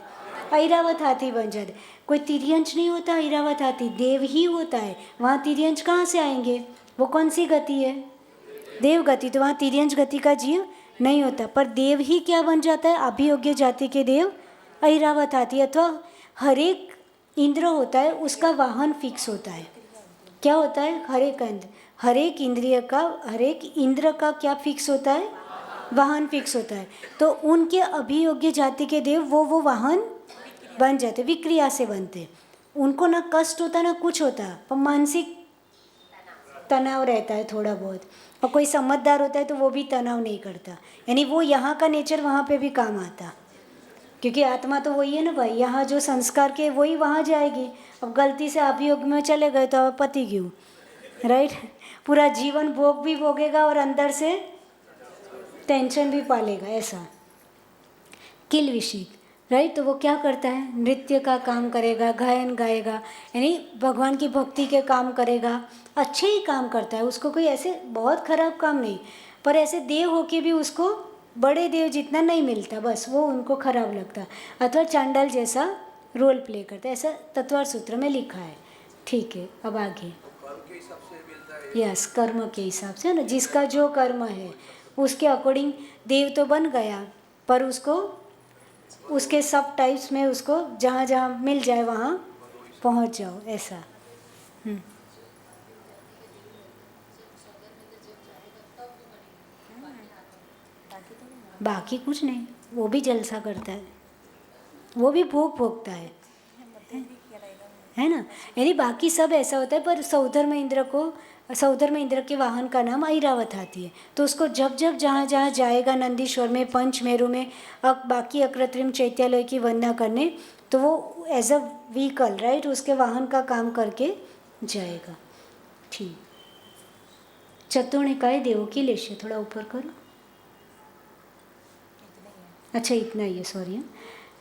ऐरावत हाथी बन जाते। कोई तिर्यंश नहीं होता, ऐरावत हाथी देव ही होता है। वहाँ तिर्यंश कहाँ से आएंगे? वो कौन सी गति है? देव गति। तो वहाँ तिर्यंश गति का जीव नहीं होता, पर देव ही क्या बन जाता है? अभियोग्य जाति के देव ऐरावत हाथी। अथवा हर एक इंद्र होता है उसका वाहन फिक्स होता है। क्या होता है? हर एक इंद्र का क्या फिक्स होता है? वाहन फिक्स होता है। तो उनके अभियोग्य जाति के देव वो वाहन बन जाते, विक्रिया से बनते। उनको ना कष्ट होता ना कुछ होता, पर मानसिक तनाव रहता है थोड़ा बहुत। और कोई समझदार होता है तो वो भी तनाव नहीं करता, यानी वो यहाँ का नेचर वहाँ पे भी काम आता, क्योंकि आत्मा तो वही है ना भाई। यहाँ जो संस्कार के वही वहाँ जाएगी। अब गलती से अभियोग में चले गए तो पति क्यों, राइट। पूरा जीवन भोग भी भोगेगा और अंदर से टेंशन भी पालेगा, ऐसा किल विषित, राइट। तो वो क्या करता है? नृत्य का काम करेगा, गायन गाएगा, यानी भगवान की भक्ति के काम करेगा। अच्छे ही काम करता है, उसको कोई ऐसे बहुत खराब काम नहीं। पर ऐसे देव होके भी उसको बड़े देव जितना नहीं मिलता, बस वो उनको खराब लगता, अथवा चांडाल जैसा रोल प्ले करता है, ऐसा तत्वार सूत्र में लिखा है। ठीक है, अब आगे। यस, कर्म के हिसाब से, ना, जिसका जो कर्म है उसके अकॉर्डिंग देव तो बन गया, पर उसको उसके सब टाइप्स में उसको जहाँ जहाँ मिल जाए वहाँ पहुँच जाओ, ऐसा। बाकी कुछ नहीं, वो भी जलसा करता है, वो भी भोग भोगता है ना। यानी बाकी सब ऐसा होता है, पर सौधर्म इंद्र के वाहन का नाम ऐरावत हाथी है। तो उसको जब जब जहाँ जहाँ जाएगा, नंदीश्वर में, पंचमेरु में, बाकी अकृत्रिम चैत्यालय की वंदना करने, तो वो एज अ व्हीकल, राइट, उसके वाहन का काम करके जाएगा। ठीक। चतुर्निकाय देवों की लेश्य, थोड़ा ऊपर करो। अच्छा, इतना ही है, सॉरी।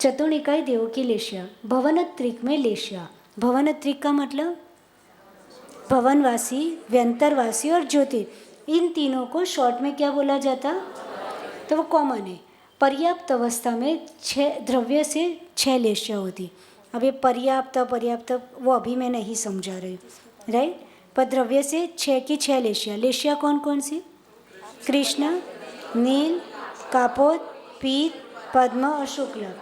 चतुर्निकाय देवों की लेश्या, भवनत्रिक में लेश्या। भवनत्रिक का मतलब भवनवासी, व्यंतरवासी और ज्योति, इन तीनों को शॉर्ट में क्या बोला जाता? तो वो कॉमन है। पर्याप्त अवस्था में 6 द्रव्य से 6 लेश्या होती। अब ये पर्याप्त वो अभी मैं नहीं समझा रही, राइट। पर द्रव्य से 6 की 6 लेश्या। लेश्या कौन कौन सी? कृष्ण, नील, कापोत, पीत, पद्म और शुक्ल,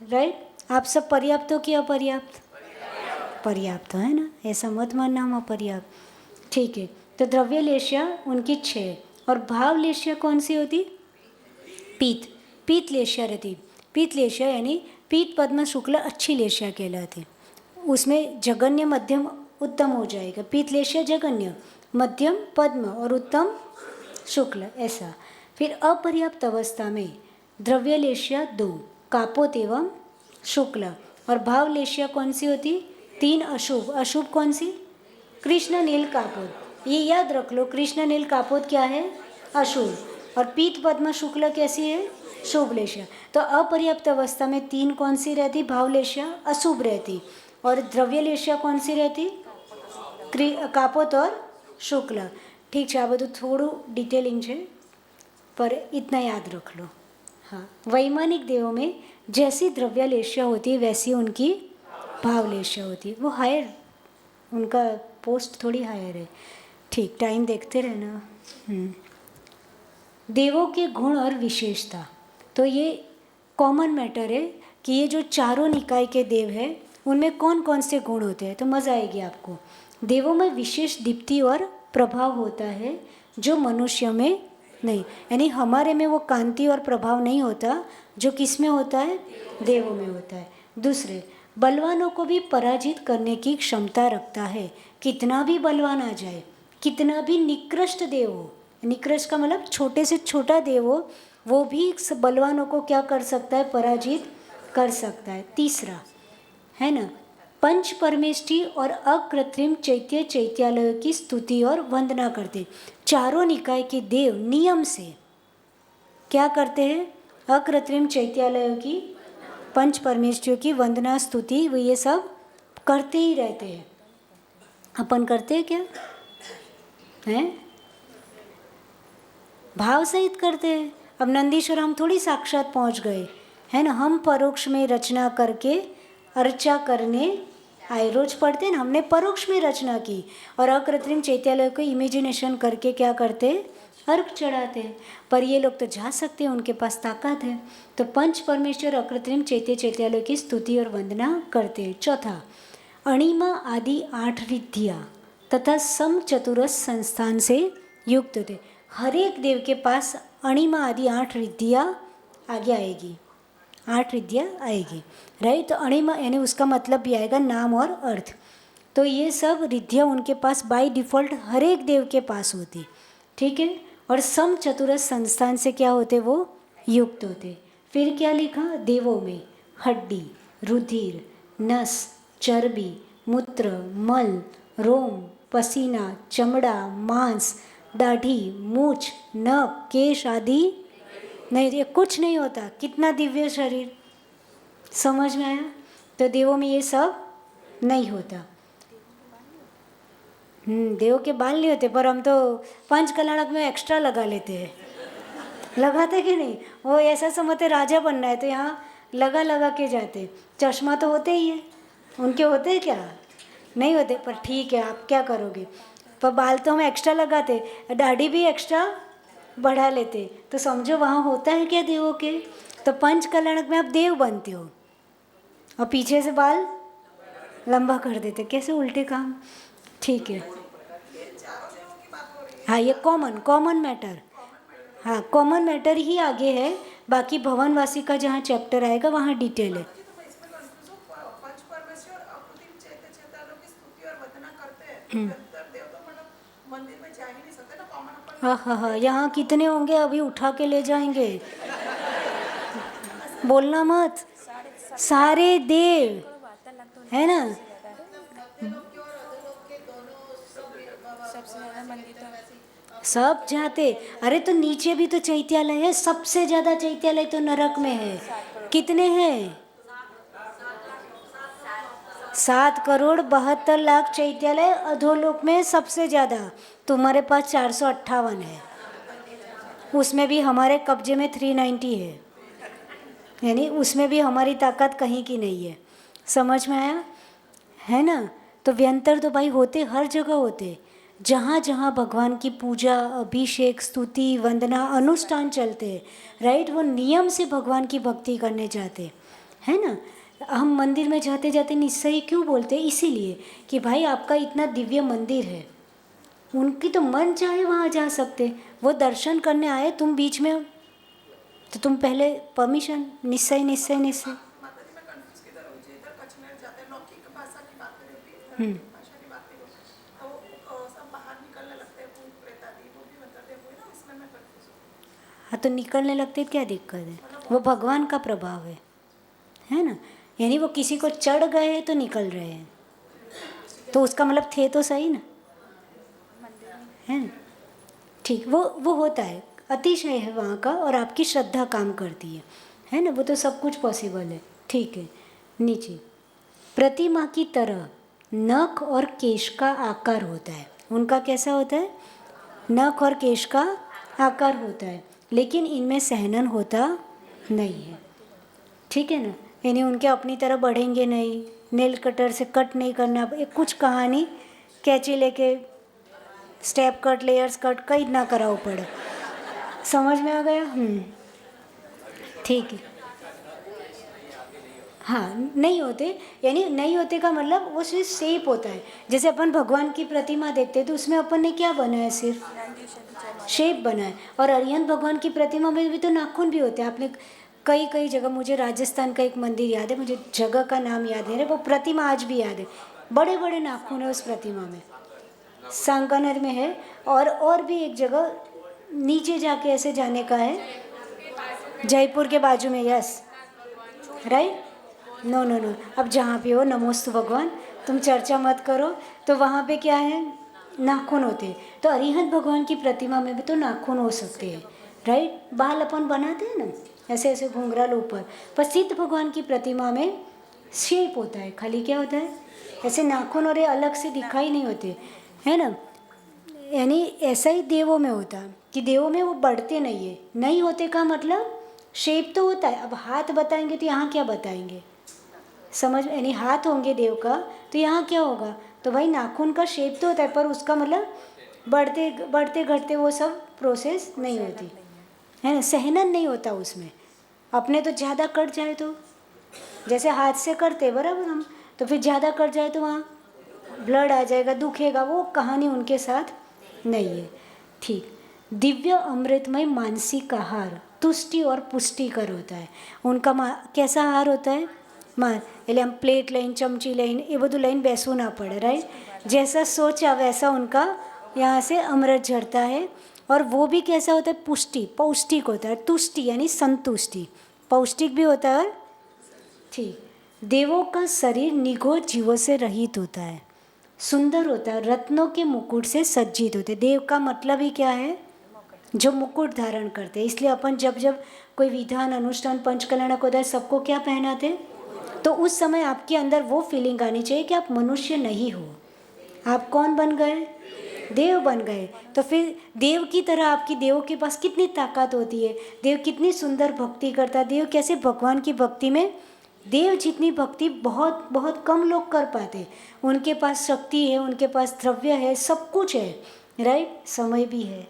राइट। आप सब पर्याप्त हो कि अपर्याप्त? पर्याप्त है ना, ऐसा मत मानना हम अपर्याप्त। ठीक है, तो द्रव्य लेश्या उनकी 6, और भाव लेश्या कौन सी होती? पीत लेश्या रहती। पीत लेश्या यानी पीत, पद्म, शुक्ल अच्छी लेश्या कहलाती। उसमें जगन्य, मध्यम, उत्तम हो जाएगा। पीत लेश्या जगन्य, मध्यम पद्म और उत्तम शुक्ल, ऐसा। फिर अपर्याप्त अवस्था में द्रव्य लेश्या 2, कापोत एवं शुक्ल, और भाव लेश्या कौन सी होती? 3 अशुभ। अशुभ कौन सी? कृष्ण, नील, कापोत। ये याद रख लो, कृष्ण, नील, कापोत क्या है? अशुभ। और पीत, पद्म, शुक्ल कैसी है? शुभ लेश्या। तो अपर्याप्त अवस्था में 3 कौन सी रहती? भाव लेश्या अशुभ रहती, और द्रव्य लेश्या कौन सी रहती? कापोत और शुक्ल। ठीक है, आ બધું થોડું ડિટેલિંગ છે, पर इतना याद रख लो। हाँ, वैमानिक देवों में जैसी द्रव्य लेश्या होती है वैसी उनकी भाव लेश्या होती है। वो हायर, उनका पोस्ट थोड़ी हायर है। ठीक, टाइम देखते रहना। देवों के गुण और विशेषता, तो ये कॉमन मैटर है कि ये जो चारों निकाय के देव हैं उनमें कौन कौन से गुण होते हैं, तो मज़ा आएगी आपको। देवों में विशेष दीप्ति और प्रभाव होता है जो मनुष्य में नहीं, यानी हमारे में वो कांति और प्रभाव नहीं होता जो किस में होता है? देवों में होता है। दूसरे, बलवानों को भी पराजित करने की क्षमता रखता है। कितना भी बलवान आ जाए, कितना भी निकृष्ट देव हो, निकृष्ट का मतलब छोटे से छोटा देव हो, वो भी बलवानों को क्या कर सकता है? पराजित कर सकता है। तीसरा है ना, पंच परमेष्ठी और अकृत्रिम चैत्य चैत्यालयों की स्तुति और वंदना करते। चारों निकाय के देव नियम से क्या करते हैं? अकृत्रिम चैत्यालयों की, पंच परमेष्ठियों की वंदना स्तुति वो ये सब करते ही रहते हैं। अपन करते हैं क्या? हैं? भाव सहित करते हैं। अब नंदीश्वर हम थोड़ी साक्षात पहुंच गए, है ना, हम परोक्ष में रचना करके अर्चा करने आए। रोज पढ़ते हैं ना, हमने परोक्ष में रचना की और अकृत्रिम चैत्यालय को इमेजिनेशन करके क्या करते? अर्घ चढ़ाते हैं। पर ये लोग तो जा सकते हैं, उनके पास ताकत है। तो पंच परमेश्वर अकृत्रिम चैत्य चैत्यालय की स्तुति और वंदना करते हैं। चौथा, अणिमा आदि 8 रिद्धियाँ तथा सम चतुरस संस्थान से युक्त थे। हर एक देव के पास अणिमा आदि 8 रिद्धियाँ आगे आएगी, 8 रिद्धियाँ आएगी, राइट। तो अणिमा यानी उसका मतलब भी आएगा नाम और अर्थ। तो ये सब रिद्धियाँ उनके पास बाय डिफ़ॉल्ट हर एक देव के पास होती, ठीक है। और सम चतुरस संस्थान से क्या होते? वो युक्त होते। फिर क्या लिखा? देवों में हड्डी, रुधिर, नस, चर्बी, मूत्र, मल, रोम, पसीना, चमड़ा, मांस, दाढ़ी, मूछ, नख, केश आदि नहीं, ये कुछ नहीं होता। कितना दिव्य शरीर, समझ में आया? तो देवों में ये सब नहीं होता। देवों के बाल नहीं होते, पर हम तो पंच कल्याणक में एक्स्ट्रा लगा लेते हैं। लगाते कि नहीं? वो ऐसा समझते राजा बनना है तो यहाँ लगा लगा के जाते। चश्मा तो होते ही है, उनके होते हैं क्या? नहीं होते, पर ठीक है, आप क्या करोगे। पर बाल तो हम एक्स्ट्रा लगाते, दाढ़ी भी एक्स्ट्रा बढ़ा लेते। तो समझो वहाँ होता है क्या देवों के? तो पंच कल्याणक में आप देव बनते हो और पीछे से बाल लंबा कर देते। कैसे उल्टे काम, ठीक है। हाँ, ये कॉमन मैटर, हाँ कॉमन मैटर ही आगे है। बाकी भवनवासी का जहाँ चैप्टर आएगा वहाँ डिटेल है। पंच परमेश्वर अकृत्रिम चैत्य चैत्यालयों की स्तुति और वंदना करते हैं। देव तो मतलब मंदिर में जा ही नहीं सकते ना, कॉमन अपन। हाँ, यहाँ कितने होंगे? अभी उठा के ले जाएंगे। बोलना मत, सारे देव है ना। सब जाते। अरे तो नीचे भी तो चैत्यालय है, सबसे ज्यादा चैत्यालय तो नरक में है। कितने हैं? 7,72,00,000 चैत्यालय अधोलोक में सबसे ज़्यादा। तुम्हारे पास 458 है, उसमें भी हमारे कब्जे में 390 है, यानी उसमें भी हमारी ताकत कहीं की नहीं है। समझ में आया है ना? तो व्यंतर तो भाई होते हर जगह होते, जहाँ जहाँ भगवान की पूजा, अभिषेक, स्तुति, वंदना, अनुष्ठान चलते हैं, राइट। वो नियम से भगवान की भक्ति करने जाते है ना। हम मंदिर में जाते जाते निश्चय क्यों बोलते? इसीलिए कि भाई आपका इतना दिव्य मंदिर है, उनकी तो मन चाहे वहाँ जा सकते, वो दर्शन करने आए, तुम बीच में, तो तुम पहले परमिशन, निश्चय। माता जी मैं कंफ्यूज किधर हूँ जी? इधर कचनेर जाते हैं, लौकिक भाषा की बातें रहती है, भाषा की बातें होती है, तो सब बाहर निकलने लगते हैं, भूत प्रेत आदि, वो भी बताते हुए ना, इसमें मैं कंफ्यूज हूँ। हाँ, तो निकलने लगते क्या दिक्कत है? वो भगवान का प्रभाव है ना। यानी वो किसी को चढ़ गए तो निकल रहे हैं, तो उसका मतलब थे तो सही ना, है ना। ठीक, वो होता है, अतिशय है वहाँ का, और आपकी श्रद्धा काम करती है ना। वो तो सब कुछ पॉसिबल है, ठीक है। नीचे प्रतिमा की तरह नख और केश का आकार होता है। उनका कैसा होता है? नख और केश का आकार होता है, लेकिन इनमें सहनन होता नहीं है, ठीक है ना। यानी उनके अपनी तरह बढ़ेंगे नहीं, नेल कटर से कट नहीं करना, कुछ कहानी कैंची लेके स्टेप कट, लेयर्स कट कहीं ना कराओ पड़े। समझ में आ गया? ठीक है। हाँ, नहीं होते, यानी नहीं होते का मतलब वो सिर्फ शेप होता है। जैसे अपन भगवान की प्रतिमा देखते हैं तो उसमें अपन ने क्या बनाया? सिर्फ शेप बनाया। और अरिहंत भगवान की प्रतिमा में भी तो नाखून भी होते हैं। आपने कई जगह, मुझे राजस्थान का एक मंदिर याद है, मुझे जगह का नाम याद है, वो प्रतिमा आज भी याद है, बड़े बड़े नाखून है उस प्रतिमा में, सांगानेर में है। और भी एक जगह नीचे जाके ऐसे जाने का है, जयपुर के बाजू में, yes right, no no no, अब जहाँ पे हो नमोस्तु भगवान, तुम चर्चा मत करो। तो वहाँ पे क्या है, नाखून होते हैं। तो अरिहंत भगवान की प्रतिमा में भी तो नाखून हो सकते हैं, राइट। बाल अपन बनाते हैं ना, ऐसे ऐसे घुंघराल ऊपर, पर सिद्ध भगवान की प्रतिमा में शेप होता है, खाली क्या होता है, ऐसे नाखून, और ये अलग से दिखाई नहीं होते, है ना। यानी ऐसा ही देवों में होता है कि देवों में वो बढ़ते नहीं है, नहीं होते का मतलब शेप तो होता है। अब हाथ बताएंगे तो यहाँ क्या बताएंगे, समझ, यानी हाथ होंगे देव का तो यहाँ क्या होगा, तो भाई नाखून का शेप तो होता है, पर उसका मतलब बढ़ते बढ़ते घटते वो सब प्रोसेस नहीं होती, है ना, सहनन नहीं होता उसमें। अपने तो ज़्यादा कट जाए तो, जैसे हाथ से करते बराबर हम, तो फिर ज़्यादा कट जाए तो वहाँ ब्लड आ जाएगा, दुखेगा, वो कहानी उनके साथ नहीं है, ठीक। दिव्य अमृतमय मानसिक आहार तुष्टि और पुष्टिकर होता है उनका। कैसा आहार होता है, એટલે આમ પ્લેટ લઈને ચમચી લઈને એ બધું લઈને બેસવું ના પડે, राइट। जैसा सोचा वैसा उनका यहाँ से अमृत झरता है। और वो भी कैसा होता है, पुष्टि, पौष्टिक होता है। तुष्टि यानी संतुष्टि, पौष्टिक भी होता है, ठीक। देवों का शरीर निगोद जीवों से रहित होता है, सुंदर होता है, रत्नों के मुकुट से सज्जित होते। देव का मतलब ही क्या है, जो मुकुट धारण करते हैं। इसलिए अपन जब जब कोई विधान अनुष्ठान पंचकल्याणक होता है, सबको क्या पहनाते, तो उस समय आपके अंदर वो फीलिंग आनी चाहिए कि आप मनुष्य नहीं हो, आप कौन बन गए, देव बन गए। तो फिर देव की तरह आपकी, देव के पास कितनी ताकत होती है, देव कितनी सुंदर भक्ति करता है, देव कैसे भगवान की भक्ति में, देव जितनी भक्ति बहुत बहुत कम लोग कर पाते। उनके पास शक्ति है, उनके पास द्रव्य है, सब कुछ है, राइट, समय भी है,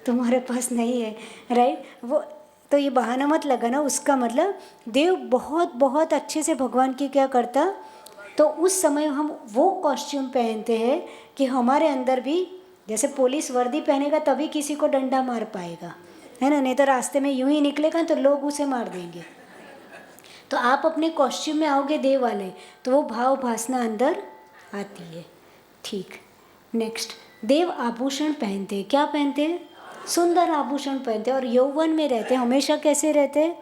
तुम्हारे पास नहीं है, राइट। वो तो ये बहाना मत लगाना, उसका मतलब देव बहुत बहुत अच्छे से भगवान की क्या करता, तो उस समय हम वो कॉस्ट्यूम पहनते हैं कि हमारे अंदर भी, जैसे पुलिस वर्दी पहनेगा तभी किसी को डंडा मार पाएगा, है ना, नहीं तो रास्ते में यूं ही निकलेगा तो लोग उसे मार देंगे। तो आप अपने कॉस्ट्यूम में आओगे देव वाले, तो वो भाव भासना अंदर आती है, ठीक। नेक्स्ट, देव आभूषण पहनते हैं, क्या पहनते हैं, सुंदर आभूषण पहनते हैं, और यौवन में रहते हैं, हमेशा कैसे रहते हैं,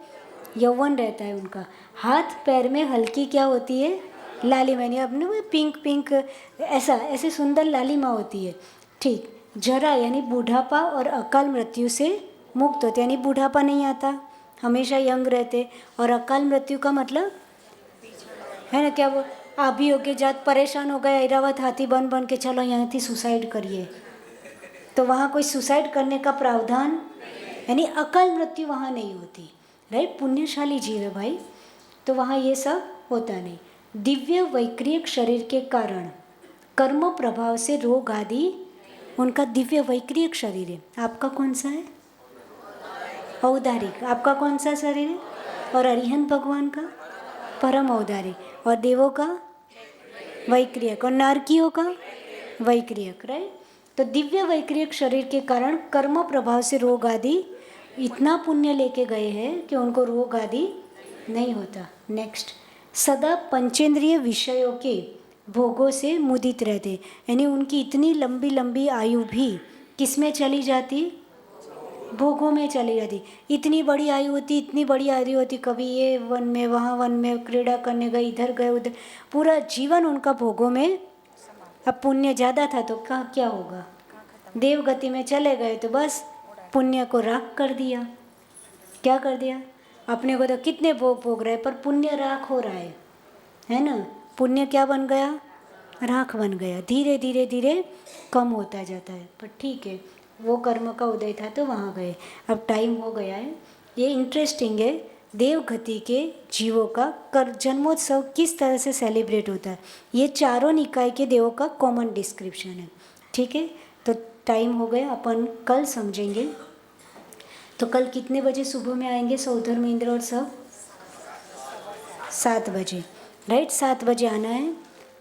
यौवन रहता है उनका। हाथ पैर में हल्की क्या होती है, लालिमा, यानी अपने में पिंक पिंक ऐसा ऐसे सुंदर लालिमा होती है, ठीक। जरा यानी बूढ़ापा और अकाल मृत्यु से मुक्त होते, यानी बूढ़ापा नहीं आता, हमेशा यंग रहते। और अकाल मृत्यु का मतलब है ना, क्या वो आभी हो के जात परेशान हो गए, ऐरावत हाथी बन के चलो यहाँ थी सुसाइड करिए, तो वहाँ कोई सुसाइड करने का प्रावधान, यानी अकाल मृत्यु वहाँ नहीं होती, राइट। पुण्यशाली जीव है भाई, तो वहाँ ये सब होता नहीं। दिव्य वैक्रियक शरीर के कारण कर्म प्रभाव से रोग आदि, उनका दिव्य वैक्रियक शरीर है। आपका कौन सा है, औदारिक। आपका कौन सा शरीर है, और अरिहंत भगवान का परम औदारिक, और देवों का वैक्रियक, और नारकियों का वैक्रियक, राइट। तो दिव्य वैक्रियक शरीर के कारण कर्म प्रभाव से रोग आदि, इतना पुण्य लेके गए हैं कि उनको रोग आदि नहीं होता। नेक्स्ट, सदा पंचेंद्रिय विषयों के भोगों से मुदित रहते, यानी उनकी इतनी लंबी लंबी आयु भी किस में चली जाती, भोगों में चली जाती। इतनी बड़ी आयु होती, इतनी बड़ी आयु होती, कभी ये वन में, वहाँ वन में क्रीड़ा करने गए, इधर गए उधर, पूरा जीवन उनका भोगों में। अब पुण्य ज़्यादा था तो क्या होगा, देव गति में चले गए तो बस पुण्य को राख कर दिया। क्या कर दिया, अपने को तो कितने भोग रहे, पर पुण्य राख हो रहा है ना। पुण्य क्या बन गया, राख बन गया, धीरे धीरे धीरे कम होता जाता है। पर ठीक है, वो कर्म का उदय था तो वहाँ गए। अब टाइम हो गया है। ये इंटरेस्टिंग है, देवगति के जीवों का जन्मोत्सव किस तरह से सेलिब्रेट होता है, ये चारों निकाय के देवों का कॉमन डिस्क्रिप्शन है, ठीक है। तो टाइम हो गया, अपन कल समझेंगे। तो कल कितने बजे सुबह में आएंगे सौधर्म इंद्र और सब, 7 बजे, राइट, 7 बजे आना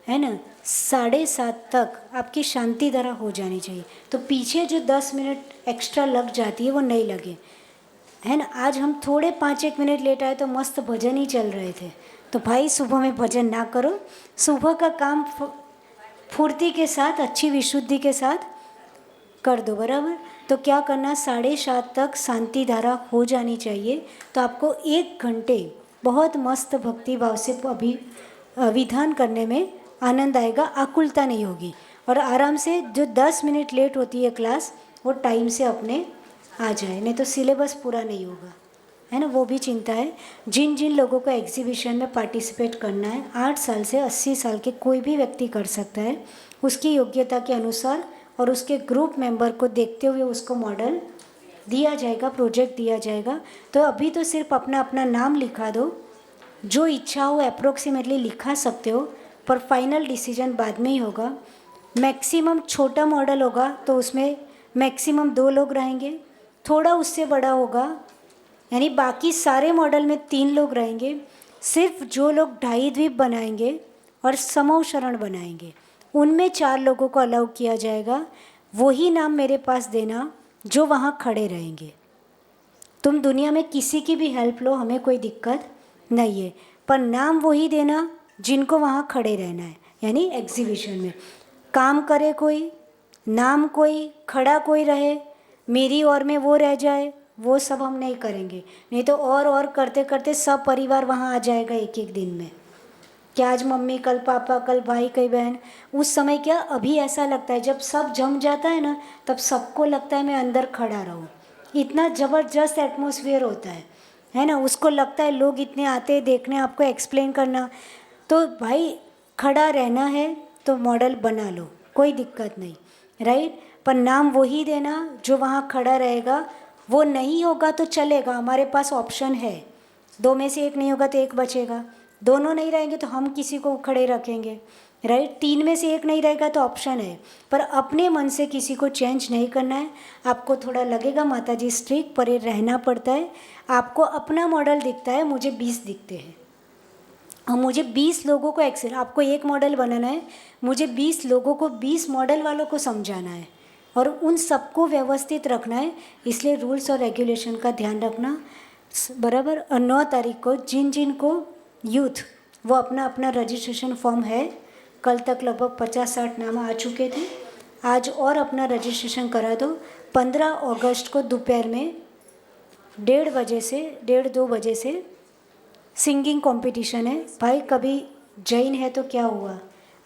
है ना। 7:30 तक आपकी शांति धारा हो जानी चाहिए। तो पीछे जो 10 मिनट एक्स्ट्रा लग जाती है वो नहीं लगे, है ना। आज हम थोड़े 5-1 मिनट लेट आए तो मस्त भजन ही चल रहे थे। तो भाई सुबह में भजन ना करो, सुबह का काम फुर्ती के साथ, अच्छी विशुद्धि के साथ कर दो, बराबर। तो क्या करना, 7:30 तक शांति धारा हो जानी चाहिए। तो आपको 1 घंटे बहुत मस्त भक्ति भाव से अभी विधान करने में आनंद आएगा, आकुलता नहीं होगी। और आराम से जो 10 मिनट लेट होती है क्लास, वो टाइम से अपने आ जाए, नहीं तो सिलेबस पूरा नहीं होगा, है ना। वो भी चिंता है। जिन जिन लोगों को एग्जीबिशन में पार्टिसिपेट करना है, 8 साल से 80 साल के कोई भी व्यक्ति कर सकता है, उसकी योग्यता के अनुसार और उसके ग्रुप मेंबर को देखते हुए उसको मॉडल दिया जाएगा, प्रोजेक्ट दिया जाएगा। तो अभी तो सिर्फ अपना अपना नाम लिखा दो, जो इच्छा हो अप्रोक्सीमेटली लिखा सकते हो, पर फाइनल डिसीजन बाद में ही होगा। मैक्सिमम छोटा मॉडल होगा तो उसमें मैक्सिमम 2 लोग रहेंगे, थोड़ा उससे बड़ा होगा यानी बाकी सारे मॉडल में 3 लोग रहेंगे। सिर्फ जो लोग ढाई द्वीप बनाएंगे और समूह शरण बनाएंगे, उनमें 4 लोगों को अलाउ किया जाएगा। वही नाम मेरे पास देना जो वहाँ खड़े रहेंगे। तुम दुनिया में किसी की भी हेल्प लो, हमें कोई दिक्कत नहीं है, पर नाम वही देना जिनको वहाँ खड़े रहना है। यानी एग्जीबिशन में काम करे कोई, नाम कोई, खड़ा कोई रहे, मेरी और में वो रह जाए, वो सब हम नहीं करेंगे। नहीं तो और करते करते सब परिवार वहाँ आ जाएगा एक एक दिन में। क्या आज मम्मी, कल पापा, कल भाई, कई बहन। उस समय क्या अभी ऐसा लगता है, जब सब जम जाता है ना, तब सबको लगता है मैं अंदर खड़ा रहूँ। इतना ज़बरदस्त एटमॉस्फेयर होता है ना। उसको लगता है लोग इतने आते हैं देखने, आपको एक्सप्लेन करना। तो भाई खड़ा रहना है तो मॉडल बना लो, कोई दिक्कत नहीं, राइट। पर नाम वही देना जो वहाँ खड़ा रहेगा। वो नहीं होगा तो चलेगा, हमारे पास ऑप्शन है। 2 में से 1 नहीं होगा तो 1 बचेगा, दोनों नहीं रहेंगे तो हम किसी को खड़े रखेंगे, राइट। 3 में से 1 नहीं रहेगा तो ऑप्शन है, पर अपने मन से किसी को चेंज नहीं करना है। आपको थोड़ा लगेगा माता जी स्ट्रिक्ट, पर ये रहना पड़ता है। आपको अपना मॉडल दिखता है, मुझे 20 दिखते हैं, और मुझे 20 लोगों को आपको 1 मॉडल बनाना है, मुझे 20 लोगों को 20 मॉडल वालों को समझाना है और उन सबको व्यवस्थित रखना है। इसलिए रूल्स और रेगुलेशन का ध्यान रखना बराबर। और 9 तारीख को जिन जिन को यूथ, वो अपना अपना रजिस्ट्रेशन फॉर्म है, कल तक लगभग 50-60 नाम आ चुके थे, आज और अपना रजिस्ट्रेशन करा दो। 15 अगस्त को दोपहर में 1:30 बजे से सिंगिंग कंपटीशन है। भाई कभी जैन है तो क्या हुआ,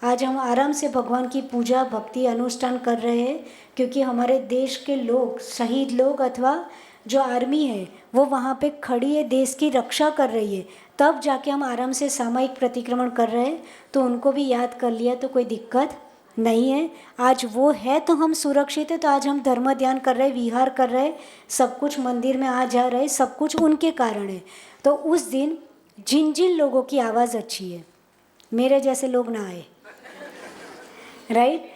आज हम आराम से भगवान की पूजा भक्ति अनुष्ठान कर रहे हैं, क्योंकि हमारे देश के लोग, शहीद लोग अथवा जो आर्मी है वो वहाँ पे खड़ी है, देश की रक्षा कर रही है, तब जाके हम आराम से सामूहिक प्रतिक्रमण कर रहे हैं। तो उनको भी याद कर लिया तो कोई दिक्कत नहीं है। आज वो है तो हम सुरक्षित है। तो आज हम धर्म ध्यान कर रहे हैं, विहार कर रहे हैं, सब कुछ मंदिर में आ जा रहे हैं, सब कुछ उनके कारण है। तो उस दिन जिन जिन लोगों की आवाज़ अच्छी है, मेरे जैसे लोग ना आए, राइट।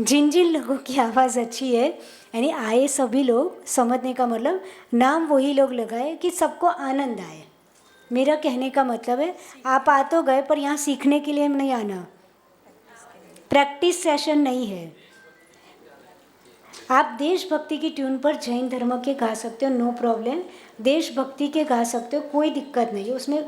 जिन जिन लोगों की आवाज़ अच्छी है यानी आए सभी लोग, समझने का मतलब नाम वही लोग लगाए कि सबको आनंद आए। मेरा कहने का मतलब है आप आ तो गए, पर यहाँ सीखने के लिए नहीं आना, प्रैक्टिस सेशन नहीं है। आप देशभक्ति की ट्यून पर जैन धर्म के गा सकते हो, नो प्रॉब्लम। देशभक्ति के गा सकते हो, कोई दिक्कत नहीं है, उसमें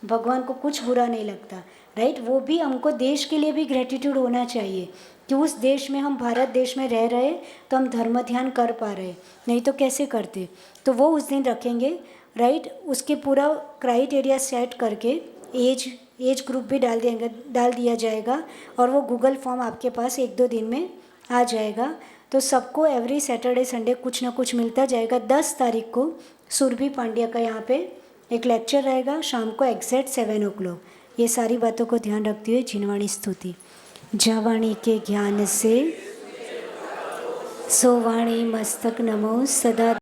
भगवान को कुछ बुरा नहीं लगता, राइट। वो भी हमको देश के लिए भी ग्रेटिट्यूड होना चाहिए कि उस देश में, हम भारत देश में रह रहे तो हम धर्म ध्यान कर पा रहे, नहीं तो कैसे करते। तो वो उस दिन रखेंगे, राइट। उसके पूरा क्राइटेरिया सेट करके एज ग्रुप भी डाल दिया जाएगा, और वो गूगल फॉर्म आपके पास 1-2 दिन में आ जाएगा। तो सबको एवरी सैटरडे संडे कुछ ना कुछ मिलता जाएगा। 10 तारीख को सुरभि पांड्या का यहाँ पे एक लेक्चर रहेगा, शाम को एग्जैक्ट 7 o'clock। ये सारी बातों को ध्यान रखते हुए जिनवाणी स्तुति। जावाणी के ज्ञान से सोवाणी मस्तक नमो सदा।